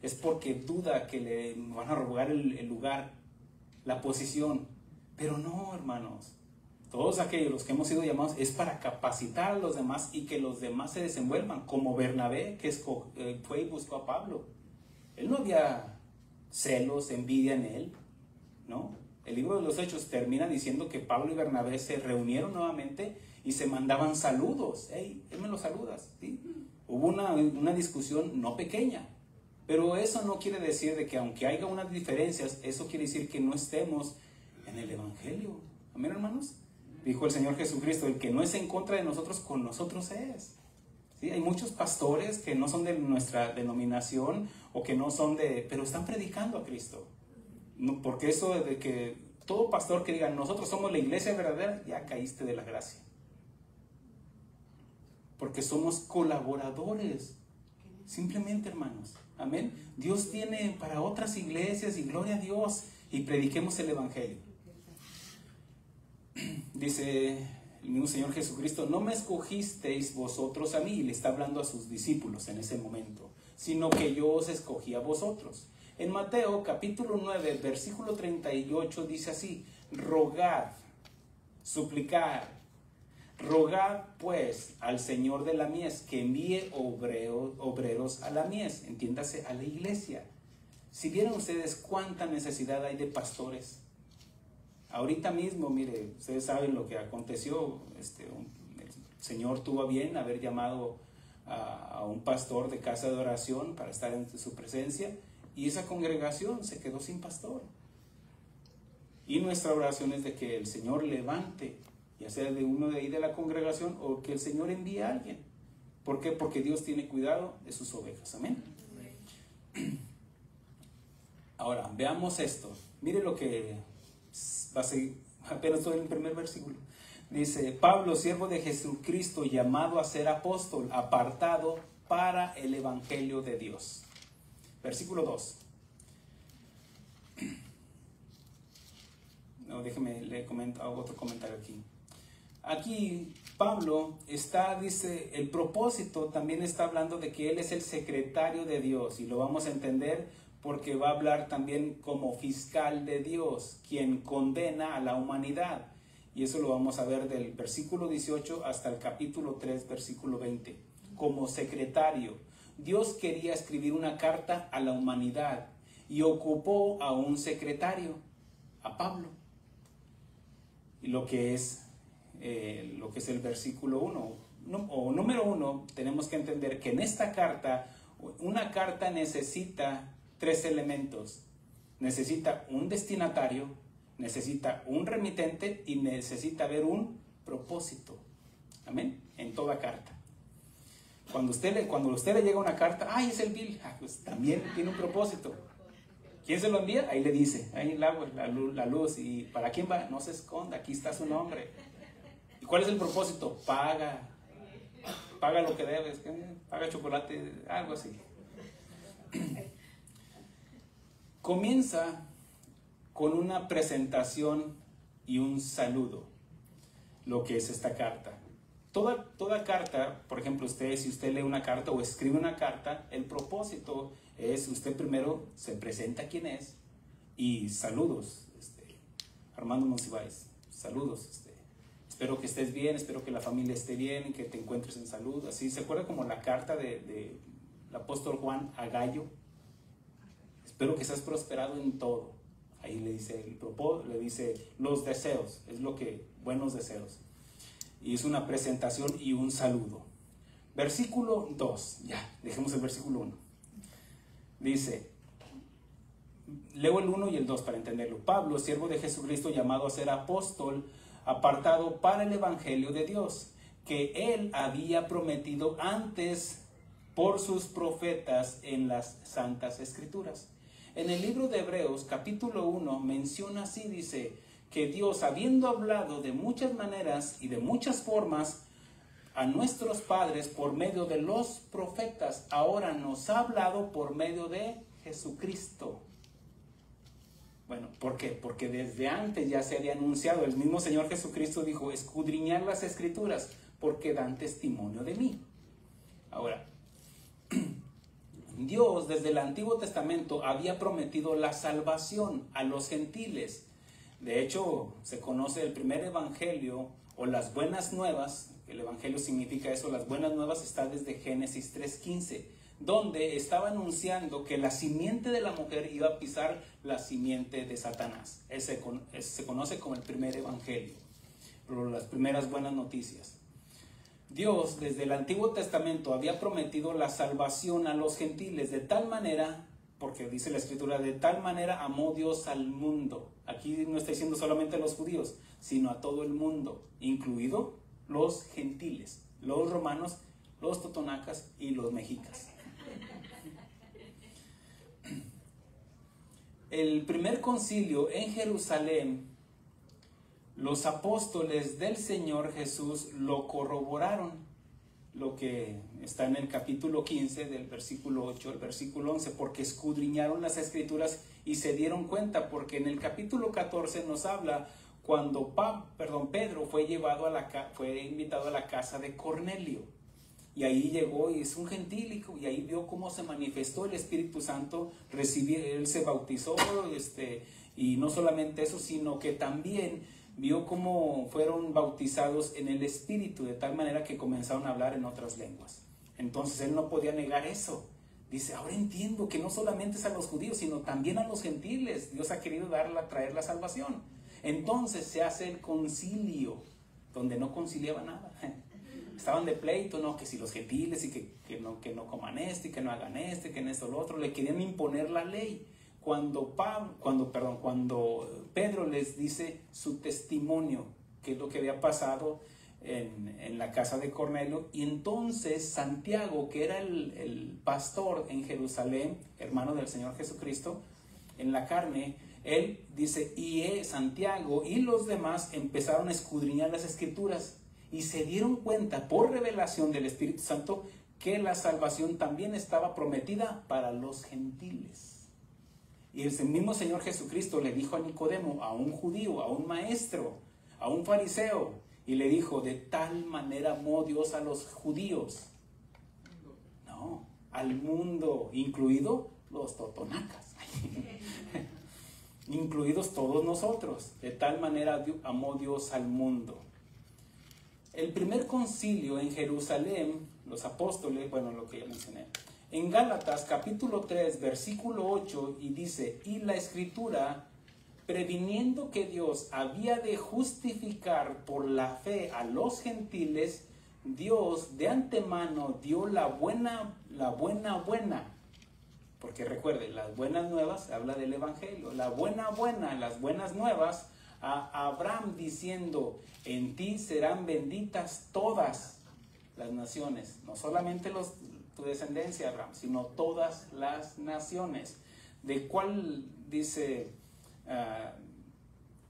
es porque duda que le van a robar el lugar, la posición. Pero no, hermanos. Todos aquellos que hemos sido llamados es para capacitar a los demás y que los demás se desenvuelvan, como Bernabé, que fue y buscó a Pablo. Él no había celos, envidia en él, ¿no? El libro de los Hechos termina diciendo que Pablo y Bernabé se reunieron nuevamente y se mandaban saludos. Hey, me lo saludas, ¿sí? Hubo una discusión no pequeña, pero eso no quiere decir de que aunque haya unas diferencias, eso quiere decir que no estemos en el Evangelio. Amén, hermanos. Dijo el Señor Jesucristo, el que no es en contra de nosotros, con nosotros es. ¿Sí? Hay muchos pastores que no son de nuestra denominación o que no son pero están predicando a Cristo. No, porque eso de que todo pastor que diga, nosotros somos la iglesia verdadera, ya caíste de la gracia. Porque somos colaboradores. Simplemente, hermanos. Amén. Dios tiene para otras iglesias y gloria a Dios. Y prediquemos el Evangelio. Dice el mismo Señor Jesucristo, no me escogisteis vosotros a mí, y le está hablando a sus discípulos en ese momento, sino que yo os escogí a vosotros. En Mateo capítulo 9, versículo 38 dice así, rogad, suplicad, rogad pues al Señor de la mies que envíe obreros a la mies, entiéndase, a la iglesia. Si vieran ustedes cuánta necesidad hay de pastores. Ahorita mismo, mire, ustedes saben lo que aconteció. El Señor tuvo a bien haber llamado a un pastor de casa de oración para estar en su presencia, y esa congregación se quedó sin pastor. Y nuestra oración es de que el Señor levante, ya sea de uno de ahí de la congregación, o que el Señor envíe a alguien. ¿Por qué? Porque Dios tiene cuidado de sus ovejas. Amén. Ahora, veamos esto. Mire lo que va a seguir, apenas estoy en el primer versículo. Dice, Pablo, siervo de Jesucristo, llamado a ser apóstol, apartado para el evangelio de Dios. Versículo 2. No, déjeme, le comento, hago otro comentario aquí. Aquí Pablo dice, el propósito también está hablando de que él es el secretario de Dios, y lo vamos a entender porque va a hablar también como fiscal de Dios, quien condena a la humanidad. Y eso lo vamos a ver del versículo 18 hasta el capítulo 3, versículo 20. Como secretario, Dios quería escribir una carta a la humanidad y ocupó a un secretario, a Pablo. Y lo que es el versículo 1, o número 1, tenemos que entender que en esta carta, una carta necesita 3 elementos. Necesita un destinatario, necesita un remitente y necesita haber un propósito. Amén. En toda carta. Cuando usted le llega una carta, ¡ay, es el Bill! Pues también tiene un propósito. ¿Quién se lo envía? Ahí le dice, ahí la luz. ¿Y para quién va? No se esconda, aquí está su nombre. ¿Y cuál es el propósito? Paga lo que debes, paga chocolate, algo así. Comienza con una presentación y un saludo, lo que es esta carta. Toda carta, por ejemplo, si usted lee una carta o escribe una carta, el propósito es, usted primero se presenta quién es y saludos, Armando Monsiváis, saludos, espero que estés bien, espero que la familia esté bien, que te encuentres en salud. Así, ¿se acuerda como la carta del apóstol Juan a Gallo? Espero que seas prosperado en todo. Ahí le dice le dice los deseos, buenos deseos. Y es una presentación y un saludo. Versículo 2, ya, dejemos el versículo 1. Dice, leo el 1 y el 2 para entenderlo. Pablo, siervo de Jesucristo, llamado a ser apóstol, apartado para el evangelio de Dios, que él había prometido antes por sus profetas en las santas escrituras. En el libro de Hebreos, capítulo 1, menciona así, dice, que Dios, habiendo hablado de muchas maneras y de muchas formas a nuestros padres por medio de los profetas, ahora nos ha hablado por medio de Jesucristo. Bueno, ¿por qué? Porque desde antes ya se había anunciado. El mismo Señor Jesucristo dijo, escudriñad las escrituras, porque dan testimonio de mí. Ahora, Dios desde el Antiguo Testamento había prometido la salvación a los gentiles. De hecho, se conoce el primer evangelio o las buenas nuevas. El evangelio significa eso, las buenas nuevas, está desde Génesis 3:15, donde estaba anunciando que la simiente de la mujer iba a pisar la simiente de Satanás. Se conoce como el primer evangelio, pero las primeras buenas noticias. Dios desde el Antiguo Testamento había prometido la salvación a los gentiles de tal manera, porque dice la Escritura, de tal manera amó Dios al mundo. Aquí no está diciendo solamente a los judíos, sino a todo el mundo, incluido los gentiles, los romanos, los totonacas y los mexicas. El primer concilio en Jerusalén, los apóstoles del Señor Jesús lo corroboraron, lo que está en el capítulo 15 del versículo 8 al versículo 11, porque escudriñaron las escrituras y se dieron cuenta, porque en el capítulo 14 nos habla cuando Pedro fue invitado a la casa de Cornelio, y ahí llegó y es un gentil, y ahí vio cómo se manifestó el Espíritu Santo, él se bautizó, y no solamente eso, sino que también vio cómo fueron bautizados en el Espíritu, de tal manera que comenzaron a hablar en otras lenguas. Entonces él no podía negar eso. Dice, ahora entiendo que no solamente es a los judíos, sino también a los gentiles. Dios ha querido traer la salvación. Entonces se hace el concilio, donde no conciliaba nada. Estaban de pleito, no, que si los gentiles y que no coman esto y que no hagan que en esto lo otro. Le querían imponer la ley. Cuando Pedro les dice su testimonio, que es lo que había pasado en la casa de Cornelio, y entonces Santiago, que era el pastor en Jerusalén, hermano del Señor Jesucristo, en la carne, él dice, Santiago y los demás empezaron a escudriñar las escrituras y se dieron cuenta por revelación del Espíritu Santo que la salvación también estaba prometida para los gentiles. Y el mismo Señor Jesucristo le dijo a Nicodemo, a un judío, a un maestro, a un fariseo, y le dijo, de tal manera amó Dios a los judíos. No, al mundo, incluido los totonacas. incluidos todos nosotros. De tal manera amó Dios al mundo. El primer concilio en Jerusalén, los apóstoles, bueno, lo que ya mencioné, en Gálatas capítulo 3, versículo 8, y dice, y la Escritura, previniendo que Dios había de justificar por la fe a los gentiles, Dios de antemano dio la buena, porque recuerde, las buenas nuevas, habla del Evangelio, la buena, las buenas nuevas, a Abraham diciendo, en ti serán benditas todas las naciones, no solamente tu descendencia, Abraham, sino todas las naciones, de cual dice,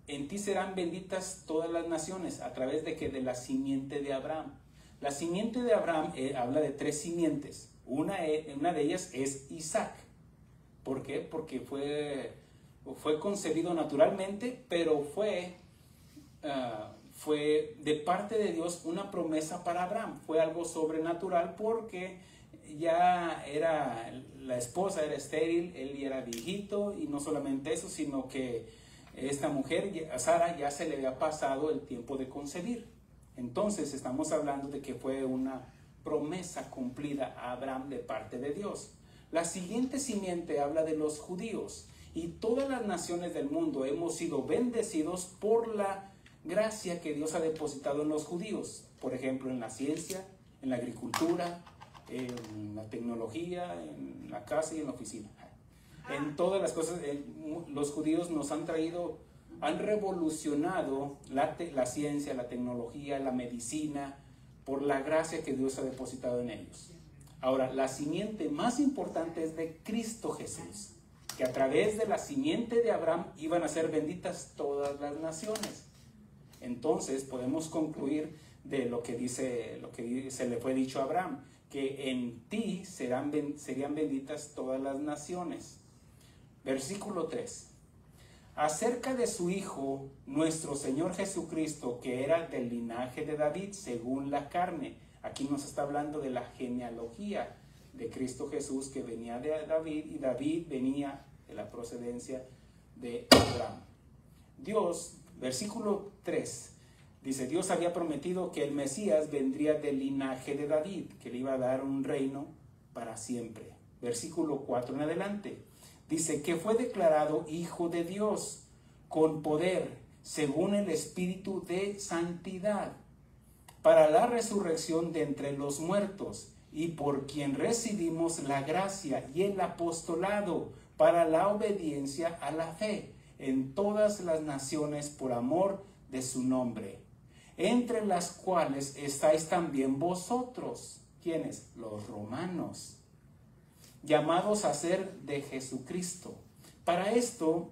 en ti serán benditas todas las naciones, a través de que de la simiente de Abraham. La simiente de Abraham habla de 3 simientes, una de ellas es Isaac. ¿Por qué? Porque fue concebido naturalmente, pero fue de parte de Dios una promesa para Abraham. Fue algo sobrenatural porque ya la esposa era estéril, él ya era viejito, y no solamente eso, sino que esta mujer, a Sara, ya se le había pasado el tiempo de concebir. Entonces estamos hablando de que fue una promesa cumplida a Abraham de parte de Dios. La siguiente simiente habla de los judíos, y todas las naciones del mundo hemos sido bendecidos por la gracia que Dios ha depositado en los judíos. Por ejemplo, en la ciencia, en la agricultura, en la tecnología, en la casa y en la oficina. En todas las cosas, los judíos nos han revolucionado la ciencia, la tecnología, la medicina, por la gracia que Dios ha depositado en ellos. Ahora, la simiente más importante es de Cristo Jesús, que a través de la simiente de Abraham iban a ser benditas todas las naciones. Entonces podemos concluir de lo que se le fue dicho a Abraham, que en ti serían benditas todas las naciones. Versículo 3. Acerca de su Hijo, nuestro Señor Jesucristo, que era del linaje de David según la carne. Aquí nos está hablando de la genealogía de Cristo Jesús, que venía de David, y David venía de la procedencia de Abraham. Dios, versículo 3, dice, Dios había prometido que el Mesías vendría del linaje de David, que le iba a dar un reino para siempre. Versículo 4 en adelante, dice que fue declarado Hijo de Dios con poder, según el Espíritu de Santidad, para la resurrección de entre los muertos, y por quien recibimos la gracia y el apostolado para la obediencia a la fe en todas las naciones por amor de su nombre, entre las cuales estáis también vosotros. ¿Quiénes? Los romanos, llamados a ser de Jesucristo. Para esto,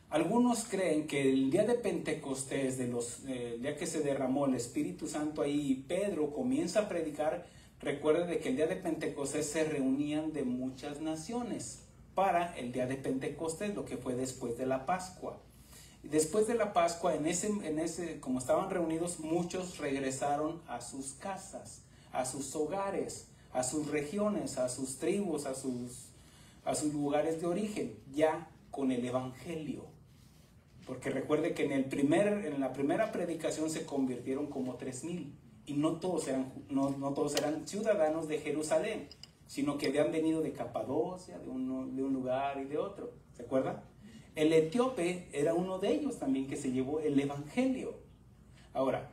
algunos creen que el día de Pentecostés, el día que se derramó el Espíritu Santo ahí, y Pedro comienza a predicar, recuerden de que el día de Pentecostés se reunían de muchas naciones para el día de Pentecostés, lo que fue después de la Pascua. Después de la Pascua, como estaban reunidos, muchos regresaron a sus casas, a sus hogares, a sus regiones, a sus tribus, a sus lugares de origen, ya con el Evangelio. Porque recuerde que en la primera predicación se convirtieron como 3,000, y no todos eran ciudadanos de Jerusalén, sino que habían venido de Capadocia, de un lugar y de otro. ¿Se acuerdan? El etíope era uno de ellos también, que se llevó el Evangelio. Ahora,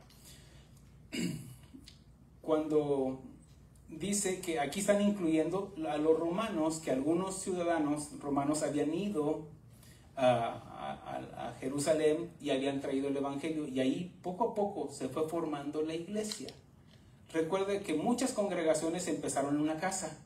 cuando dice que aquí están incluyendo a los romanos, que algunos ciudadanos romanos habían ido a Jerusalén y habían traído el Evangelio, y ahí poco a poco se fue formando la iglesia. Recuerde que muchas congregaciones empezaron en una casa,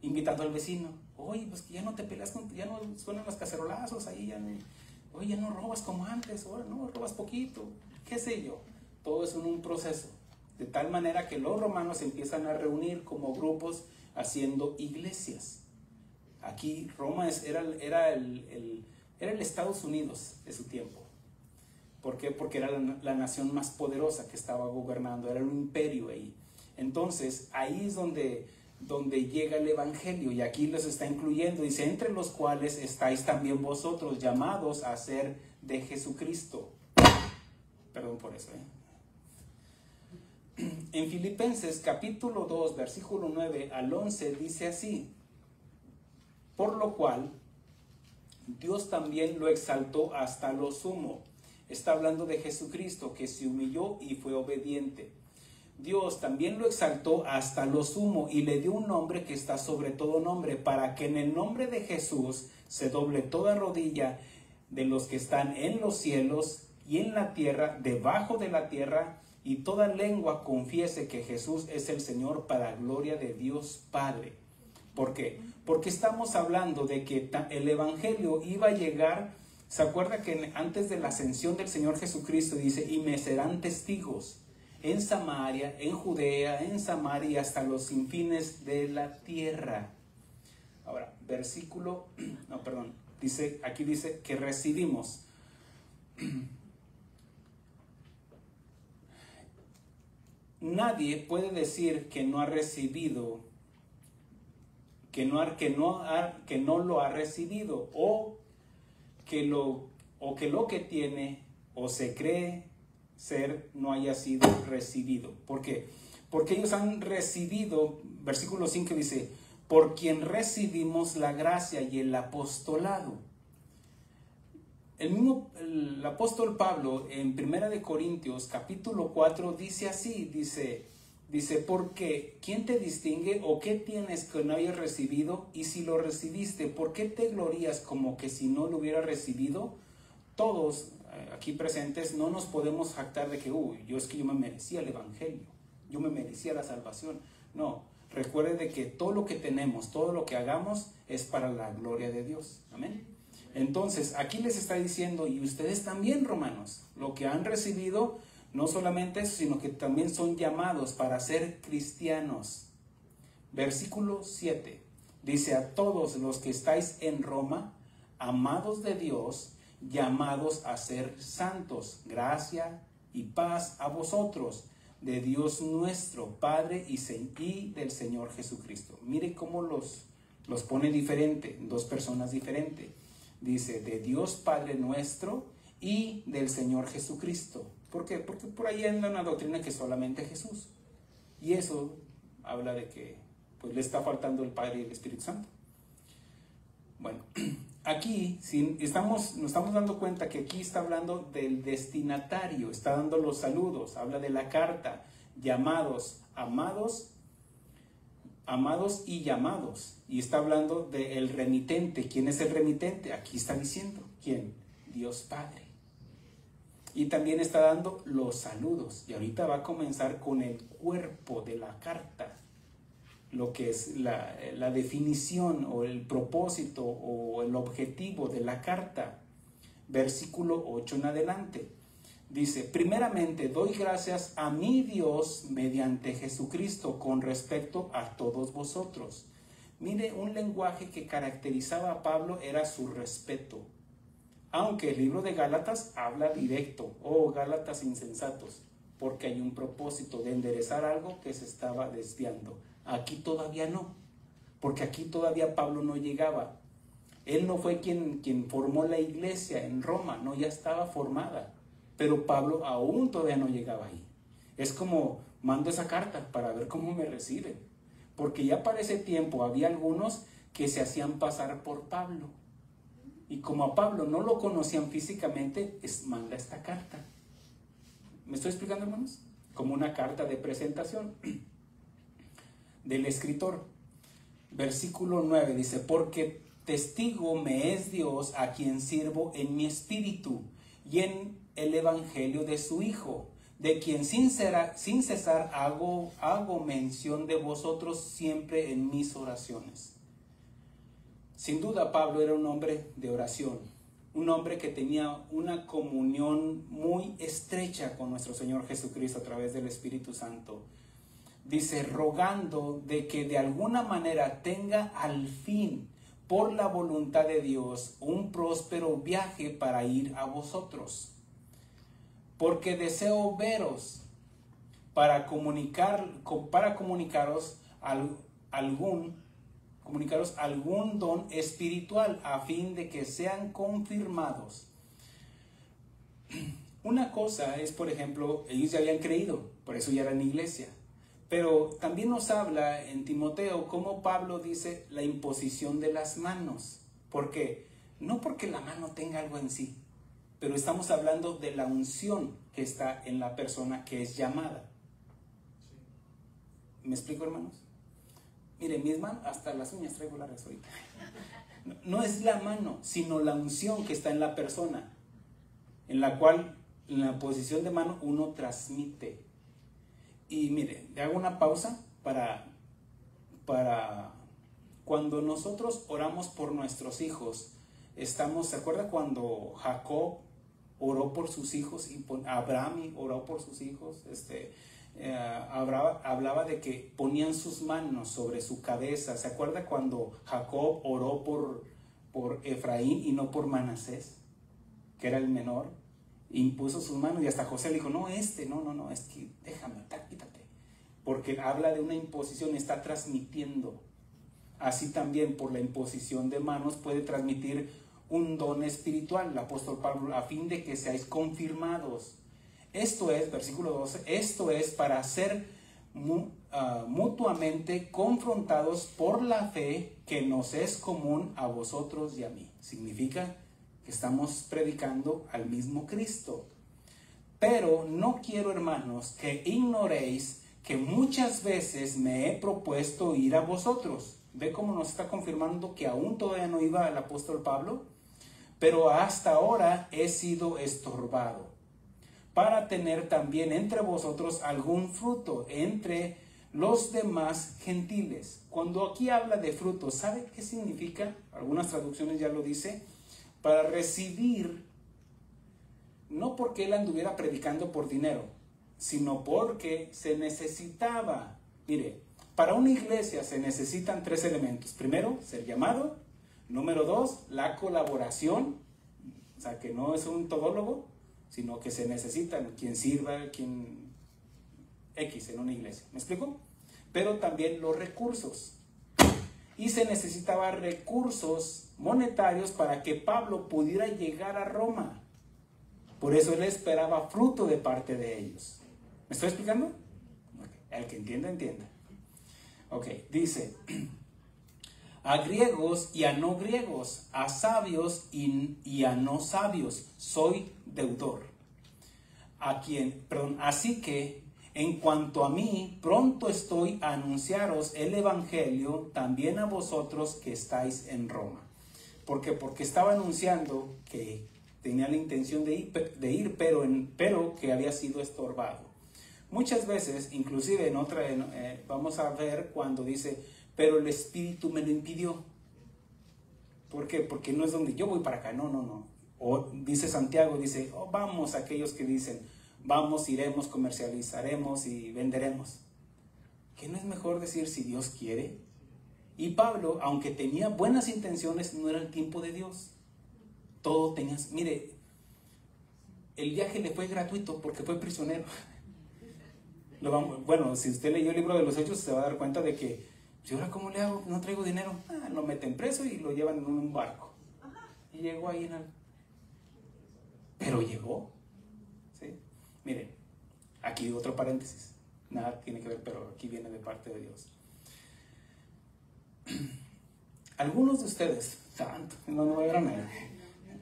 invitando al vecino. Oye, pues que ya no te peleas, ya no suenan los cacerolazos ahí, ya no robas como antes, ahora no, robas poquito, qué sé yo. Todo es un proceso, de tal manera que los romanos empiezan a reunir como grupos haciendo iglesias. Aquí Roma era el Estados Unidos de su tiempo. ¿Por qué? Porque era la nación más poderosa que estaba gobernando, era un imperio ahí. Entonces, ahí es donde donde llega el Evangelio, y aquí los está incluyendo, dice, entre los cuales estáis también vosotros, llamados a ser de Jesucristo. Perdón por eso, En Filipenses capítulo 2, versículo 9 al 11, dice así: por lo cual Dios también lo exaltó hasta lo sumo. Está hablando de Jesucristo, que se humilló y fue obediente. Dios también lo exaltó hasta lo sumo y le dio un nombre que está sobre todo nombre, para que en el nombre de Jesús se doble toda rodilla de los que están en los cielos y en la tierra, debajo de la tierra, y toda lengua confiese que Jesús es el Señor, para gloria de Dios Padre. ¿Por qué? Porque estamos hablando de que el Evangelio iba a llegar. ¿Se acuerda que antes de la ascensión del Señor Jesucristo dice, y me serán testigos en Samaria, en Judea, en Samaria y hasta los confines de la tierra? Ahora, aquí dice que recibimos. Nadie puede decir que no ha recibido, que no lo ha recibido, o que lo que tiene o se cree ser no haya sido recibido. ¿Por qué? Porque ellos han recibido, versículo 5 dice, por quien recibimos la gracia y el apostolado. El apóstol Pablo en 1 de Corintios capítulo 4 dice así, dice, porque ¿quién te distingue o qué tienes que no hayas recibido? Y si lo recibiste, ¿por qué te glorías como que si no lo hubiera recibido? Todos aquí presentes no nos podemos jactar de que, yo me merecía el Evangelio, yo me merecía la salvación. No, recuerde de que todo lo que tenemos, todo lo que hagamos es para la gloria de Dios. Amén. Entonces, aquí les está diciendo, y ustedes también, romanos, lo que han recibido, no solamente eso, sino que también son llamados para ser cristianos. Versículo 7, dice, a todos los que estáis en Roma, amados de Dios, llamados a ser santos, gracia y paz a vosotros, de Dios nuestro Padre y del Señor Jesucristo. Mire cómo los pone diferente, dos personas diferentes. Dice, de Dios Padre nuestro y del Señor Jesucristo. ¿Por qué? Porque por ahí anda una doctrina que solamente Jesús. Y eso habla de que pues le está faltando el Padre y el Espíritu Santo. Bueno, aquí nos estamos dando cuenta que aquí está hablando del destinatario, está dando los saludos, habla de la carta, llamados, amados y llamados. Y está hablando del remitente. ¿Quién es el remitente? Aquí está diciendo, ¿quién? Dios Padre. Y también está dando los saludos. Y ahorita va a comenzar con el cuerpo de la carta, lo que es la definición o el propósito o el objetivo de la carta. Versículo 8 en adelante. Dice, primeramente doy gracias a mi Dios mediante Jesucristo con respecto a todos vosotros. Mire, un lenguaje que caracterizaba a Pablo era su respeto. Aunque el libro de Gálatas habla directo, Gálatas insensatos, porque hay un propósito de enderezar algo que se estaba desviando. Aquí todavía no, porque aquí todavía Pablo no llegaba. Él no fue quien formó la iglesia en Roma, no, ya estaba formada. Pero Pablo aún todavía no llegaba ahí. Es como, mando esa carta para ver cómo me reciben. Porque ya para ese tiempo había algunos que se hacían pasar por Pablo. Y como a Pablo no lo conocían físicamente, manda esta carta. ¿Me estoy explicando, hermanos? Como una carta de presentación del escritor. Versículo 9 dice, porque testigo me es Dios a quien sirvo en mi espíritu y en el evangelio de su Hijo, de quien sin cesar hago mención de vosotros siempre en mis oraciones. Sin duda Pablo era un hombre de oración, un hombre que tenía una comunión muy estrecha con nuestro Señor Jesucristo a través del Espíritu Santo. Dice, rogando de que de alguna manera tenga al fin, por la voluntad de Dios, un próspero viaje para ir a vosotros. Porque deseo veros para comunicaros comunicaros algún don espiritual a fin de que sean confirmados. Una cosa es, por ejemplo, ellos ya habían creído, por eso ya eran iglesia. Pero también nos habla en Timoteo cómo Pablo dice la imposición de las manos. ¿Por qué? No porque la mano tenga algo en sí, pero estamos hablando de la unción que está en la persona que es llamada. ¿Me explico, hermanos? Miren, mis manos, hasta las uñas traigo largas ahorita. No es la mano, sino la unción que está en la persona, en la cual, en la posición de mano, uno transmite. Y mire, le hago una pausa para cuando nosotros oramos por nuestros hijos, ¿se acuerda cuando Jacob oró por sus hijos y Abraham oró por sus hijos? Hablaba de que ponían sus manos sobre su cabeza. ¿Se acuerda cuando Jacob oró por Efraín y no por Manasés, que era el menor? Impuso sus manos y hasta José le dijo, no, es que déjame, quítate, porque habla de una imposición, está transmitiendo. Así también por la imposición de manos puede transmitir un don espiritual, el apóstol Pablo, a fin de que seáis confirmados. Esto es, versículo 12, esto es para ser mutuamente confrontados por la fe que nos es común a vosotros y a mí. Significa que estamos predicando al mismo Cristo. Pero no quiero, hermanos, que ignoréis que muchas veces me he propuesto ir a vosotros. ¿Ve cómo nos está confirmando que aún todavía no iba el apóstol Pablo? Pero hasta ahora he sido estorbado, para tener también entre vosotros algún fruto entre los demás gentiles. Cuando aquí habla de fruto, ¿sabe qué significa? Algunas traducciones ya lo dice. Para recibir, no porque él anduviera predicando por dinero, sino porque se necesitaba. Mire, para una iglesia se necesitan 3 elementos. Primero, ser llamado. Número 2, la colaboración. O sea, que no es un todólogo, sino que se necesitan quien sirva, quien X en una iglesia. ¿Me explico? Pero también los recursos. Y se necesitaba recursos monetarios para que Pablo pudiera llegar a Roma. Por eso él esperaba fruto de parte de ellos. ¿Me estoy explicando? Okay. El que entienda, entienda. Ok, dice, a griegos y a no griegos, a sabios y a no sabios, soy deudor. Así que, en cuanto a mí, pronto estoy a anunciaros el evangelio también a vosotros que estáis en Roma. ¿Por qué? Porque estaba anunciando que tenía la intención de ir, pero que había sido estorbado. Muchas veces, inclusive vamos a ver cuando dice, pero el Espíritu me lo impidió. ¿Por qué? Porque no es donde yo voy para acá, no. O dice Santiago, dice, vamos aquellos que dicen, vamos, iremos, comercializaremos y venderemos. ¿Qué no es mejor decir si Dios quiere? Y Pablo, aunque tenía buenas intenciones, no era el tiempo de Dios. Todo tenía, mire, el viaje le fue gratuito porque fue prisionero. Bueno, si usted leyó el libro de los Hechos, se va a dar cuenta de que, ¿y ahora cómo le hago? No traigo dinero. Lo meten preso y lo llevan en un barco. Y llegó ahí pero llegó. ¿Sí? Miren, aquí otro paréntesis. Nada tiene que ver, pero aquí viene de parte de Dios. Algunos de ustedes,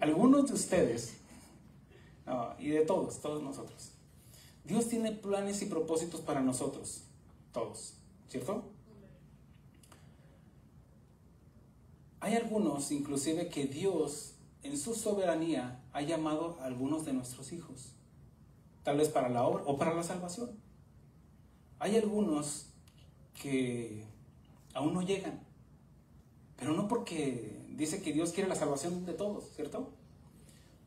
algunos de ustedes, y de todos nosotros, Dios tiene planes y propósitos para nosotros, todos, ¿cierto? Hay algunos, inclusive, que Dios, en su soberanía, ha llamado a algunos de nuestros hijos, tal vez para la obra o para la salvación. Hay algunos que aún no llegan, pero no porque dice que Dios quiere la salvación de todos, ¿cierto?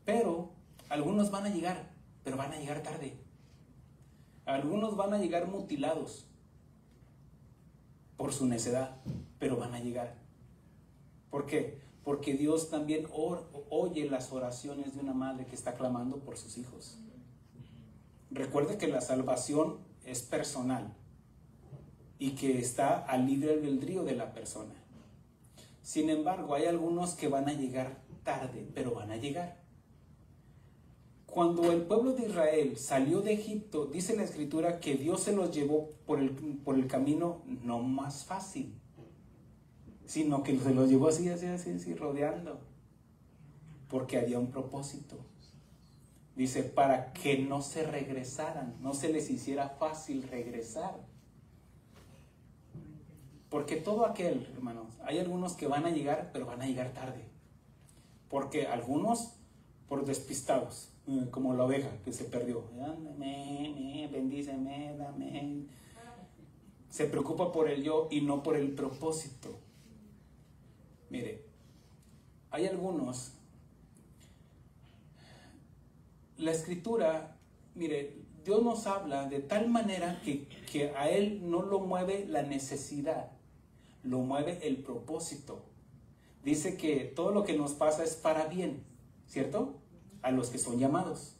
Pero algunos van a llegar, pero van a llegar tarde. Algunos van a llegar mutilados por su necedad, pero van a llegar. ¿Por qué? Porque Dios también oye las oraciones de una madre que está clamando por sus hijos. Recuerde que la salvación es personal y que está al libre albedrío de la persona. Sin embargo, hay algunos que van a llegar tarde, pero van a llegar. Cuando el pueblo de Israel salió de Egipto, dice la Escritura que Dios se los llevó por el camino no más fácil, sino que se los llevó así, rodeando, porque había un propósito. Dice, para que no se regresaran, no se les hiciera fácil regresar. Porque todo aquel, hermanos, hay algunos que van a llegar, pero van a llegar tarde. Porque algunos por despistados, como la oveja que se perdió. Bendíceme, dame. Se preocupa por el yo y no por el propósito. Mire, hay algunos. La Escritura, mire, Dios nos habla de tal manera que a Él no lo mueve la necesidad, lo mueve el propósito. Dice que todo lo que nos pasa es para bien, ¿cierto? A los que son llamados.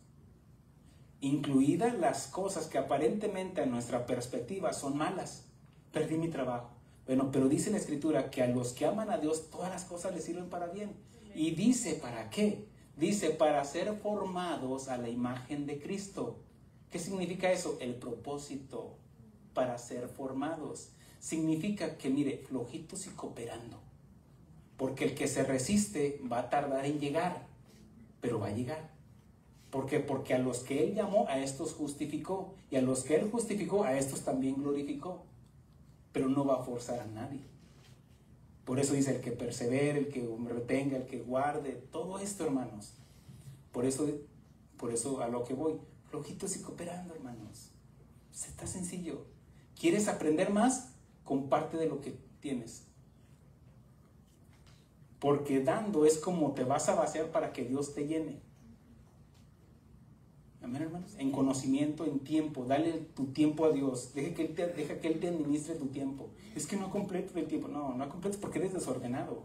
Incluidas las cosas que aparentemente a nuestra perspectiva son malas. Perdí mi trabajo. Bueno, pero dice la Escritura que a los que aman a Dios todas las cosas les sirven para bien. Y dice, ¿para qué? Dice, para ser formados a la imagen de Cristo. ¿Qué significa eso? El propósito para ser formados. Significa que, mire, flojitos y cooperando. Porque el que se resiste va a tardar en llegar, pero va a llegar. ¿Por qué? Porque a los que Él llamó, a estos justificó. Y a los que Él justificó, a estos también glorificó. Pero no va a forzar a nadie. Por eso dice el que persevere, el que retenga, el que guarde, todo esto, hermanos. Por eso a lo que voy, flojitos y cooperando, hermanos. Está sencillo. ¿Quieres aprender más? Comparte de lo que tienes. Porque dando es como te vas a vaciar para que Dios te llene. Amén, hermanos. En conocimiento, en tiempo. Dale tu tiempo a Dios. Deja que Él te administre tu tiempo. Es que no completo el tiempo. No completo porque eres desordenado.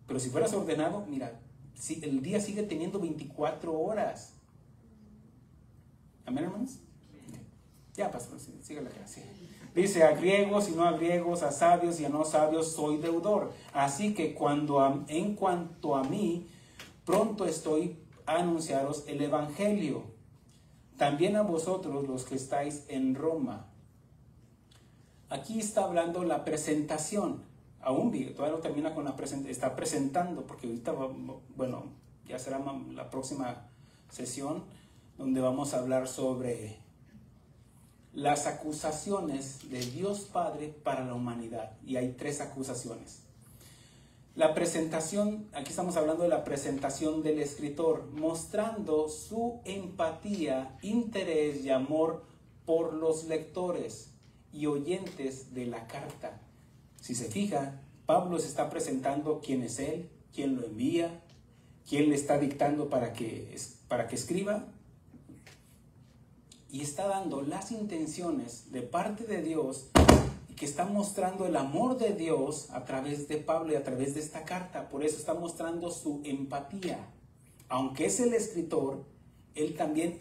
Pero si fueras ordenado, mira, si el día sigue teniendo 24 horas. Amén, hermanos. Ya, pastor, sígale acá. Sí. Dice, a griegos y no a griegos, a sabios y a no sabios, soy deudor. Así que en cuanto a mí, pronto estoy a anunciaros el Evangelio. También a vosotros los que estáis en Roma. Aquí está hablando la presentación. Aún todavía no termina con la presentación. Está presentando, porque ahorita, bueno, ya será la próxima sesión donde vamos a hablar sobre las acusaciones de Dios Padre para la humanidad. Y hay 3 acusaciones. La presentación, aquí estamos hablando de la presentación del escritor, mostrando su empatía, interés y amor por los lectores y oyentes de la carta. Si se fija, Pablo se está presentando quién es él, quién lo envía, quién le está dictando para que escriba. Y está dando las intenciones de parte de Dios, que está mostrando el amor de Dios a través de Pablo y a través de esta carta. Por eso está mostrando su empatía. Aunque es el escritor, él también,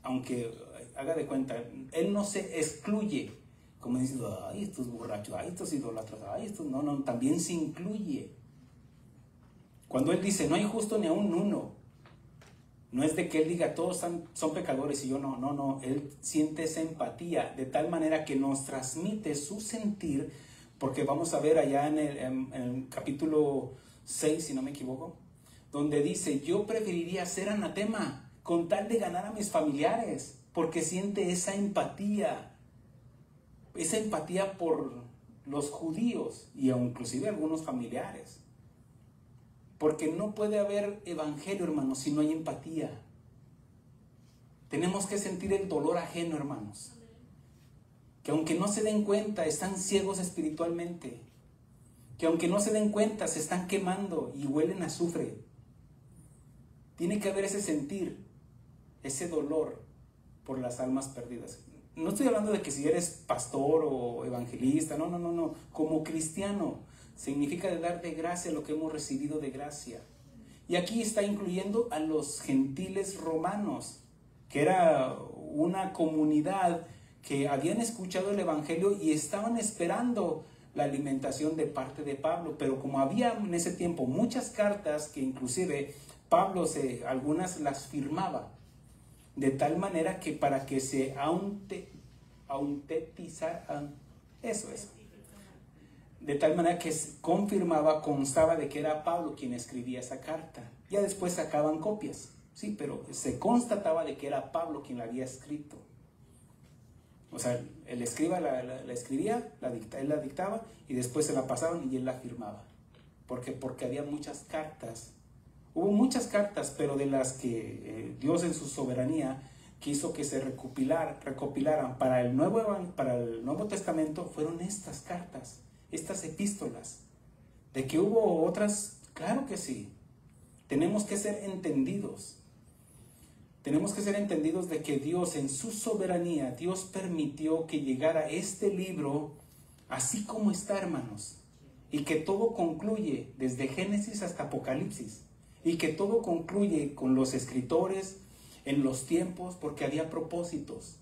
aunque haga de cuenta, él no se excluye, como diciendo, ay, estos borrachos, ay, estos idólatras, ay, estos, no, también se incluye. Cuando él dice, no hay justo ni aún uno, no es de que él diga, todos son pecadores y yo no, él siente esa empatía de tal manera que nos transmite su sentir, porque vamos a ver allá en el capítulo 6, si no me equivoco, donde dice, yo preferiría ser anatema con tal de ganar a mis familiares, porque siente esa empatía por los judíos y inclusive algunos familiares. Porque no puede haber evangelio, hermanos, si no hay empatía. Tenemos que sentir el dolor ajeno, hermanos. Que aunque no se den cuenta, están ciegos espiritualmente. Que aunque no se den cuenta, se están quemando y huelen a azufre. Tiene que haber ese sentir, ese dolor por las almas perdidas. No estoy hablando de que si eres pastor o evangelista, no. Como cristiano, significa de dar de gracia lo que hemos recibido de gracia. Y aquí está incluyendo a los gentiles romanos, que era una comunidad que habían escuchado el Evangelio y estaban esperando la alimentación de parte de Pablo, pero como había en ese tiempo muchas cartas que inclusive Pablo algunas las firmaba, de tal manera que para que se autentizaran, eso es, de tal manera que constaba de que era Pablo quien escribía esa carta. Ya después sacaban copias, sí, pero se constataba de que era Pablo quien la había escrito. O sea, el escriba la escribía, él la dictaba y después se la pasaban y él la firmaba. Porque había muchas cartas. Hubo muchas cartas, pero de las que Dios en su soberanía quiso que se recopilaran para el Nuevo Testamento, fueron estas cartas, estas epístolas. ¿De que hubo otras? Claro que sí. Tenemos que ser entendidos. Tenemos que ser entendidos de que Dios en su soberanía, Dios permitió que llegara este libro así como está, hermanos. Y que todo concluye desde Génesis hasta Apocalipsis. Y que todo concluye con los escritores en los tiempos, porque había propósitos.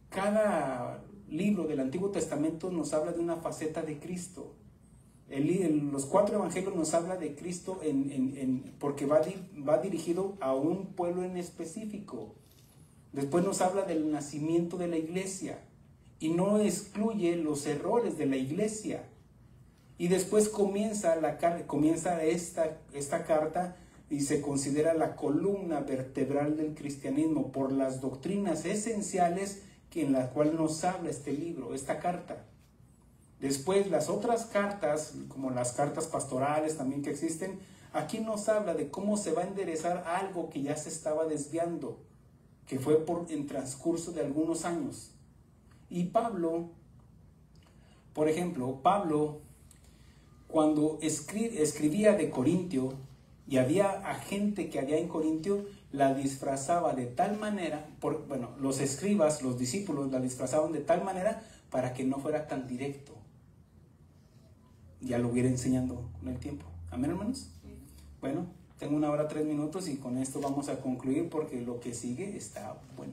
Cada libro del Antiguo Testamento nos habla de una faceta de Cristo. Los 4 evangelios nos habla de Cristo porque va dirigido a un pueblo en específico. Después nos habla del nacimiento de la iglesia y no excluye los errores de la iglesia. Y después comienza esta carta y se considera la columna vertebral del cristianismo por las doctrinas esenciales en las cuales nos habla este libro, esta carta. Después las otras cartas, como las cartas pastorales también que existen, aquí nos habla de cómo se va a enderezar algo que ya se estaba desviando, que fue en transcurso de algunos años. Y Pablo, por ejemplo, cuando escribía de Corintio, y había a gente que había en Corintio, la disfrazaba de tal manera, los escribas, los discípulos, la disfrazaban de tal manera para que no fuera tan directo. Ya lo hubiera enseñando con el tiempo. ¿Amén, hermanos? Sí. Bueno, tengo 1 hora 3 minutos y con esto vamos a concluir porque lo que sigue está bueno.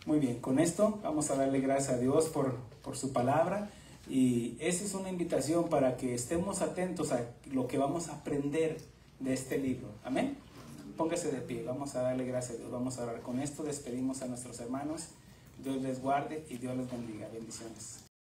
Muy bien, con esto vamos a darle gracias a Dios por su palabra y esa es una invitación para que estemos atentos a lo que vamos a aprender de este libro. Amén. Póngase de pie, vamos a darle gracias a Dios, vamos a orar. Con esto despedimos a nuestros hermanos. Dios les guarde y Dios les bendiga. Bendiciones.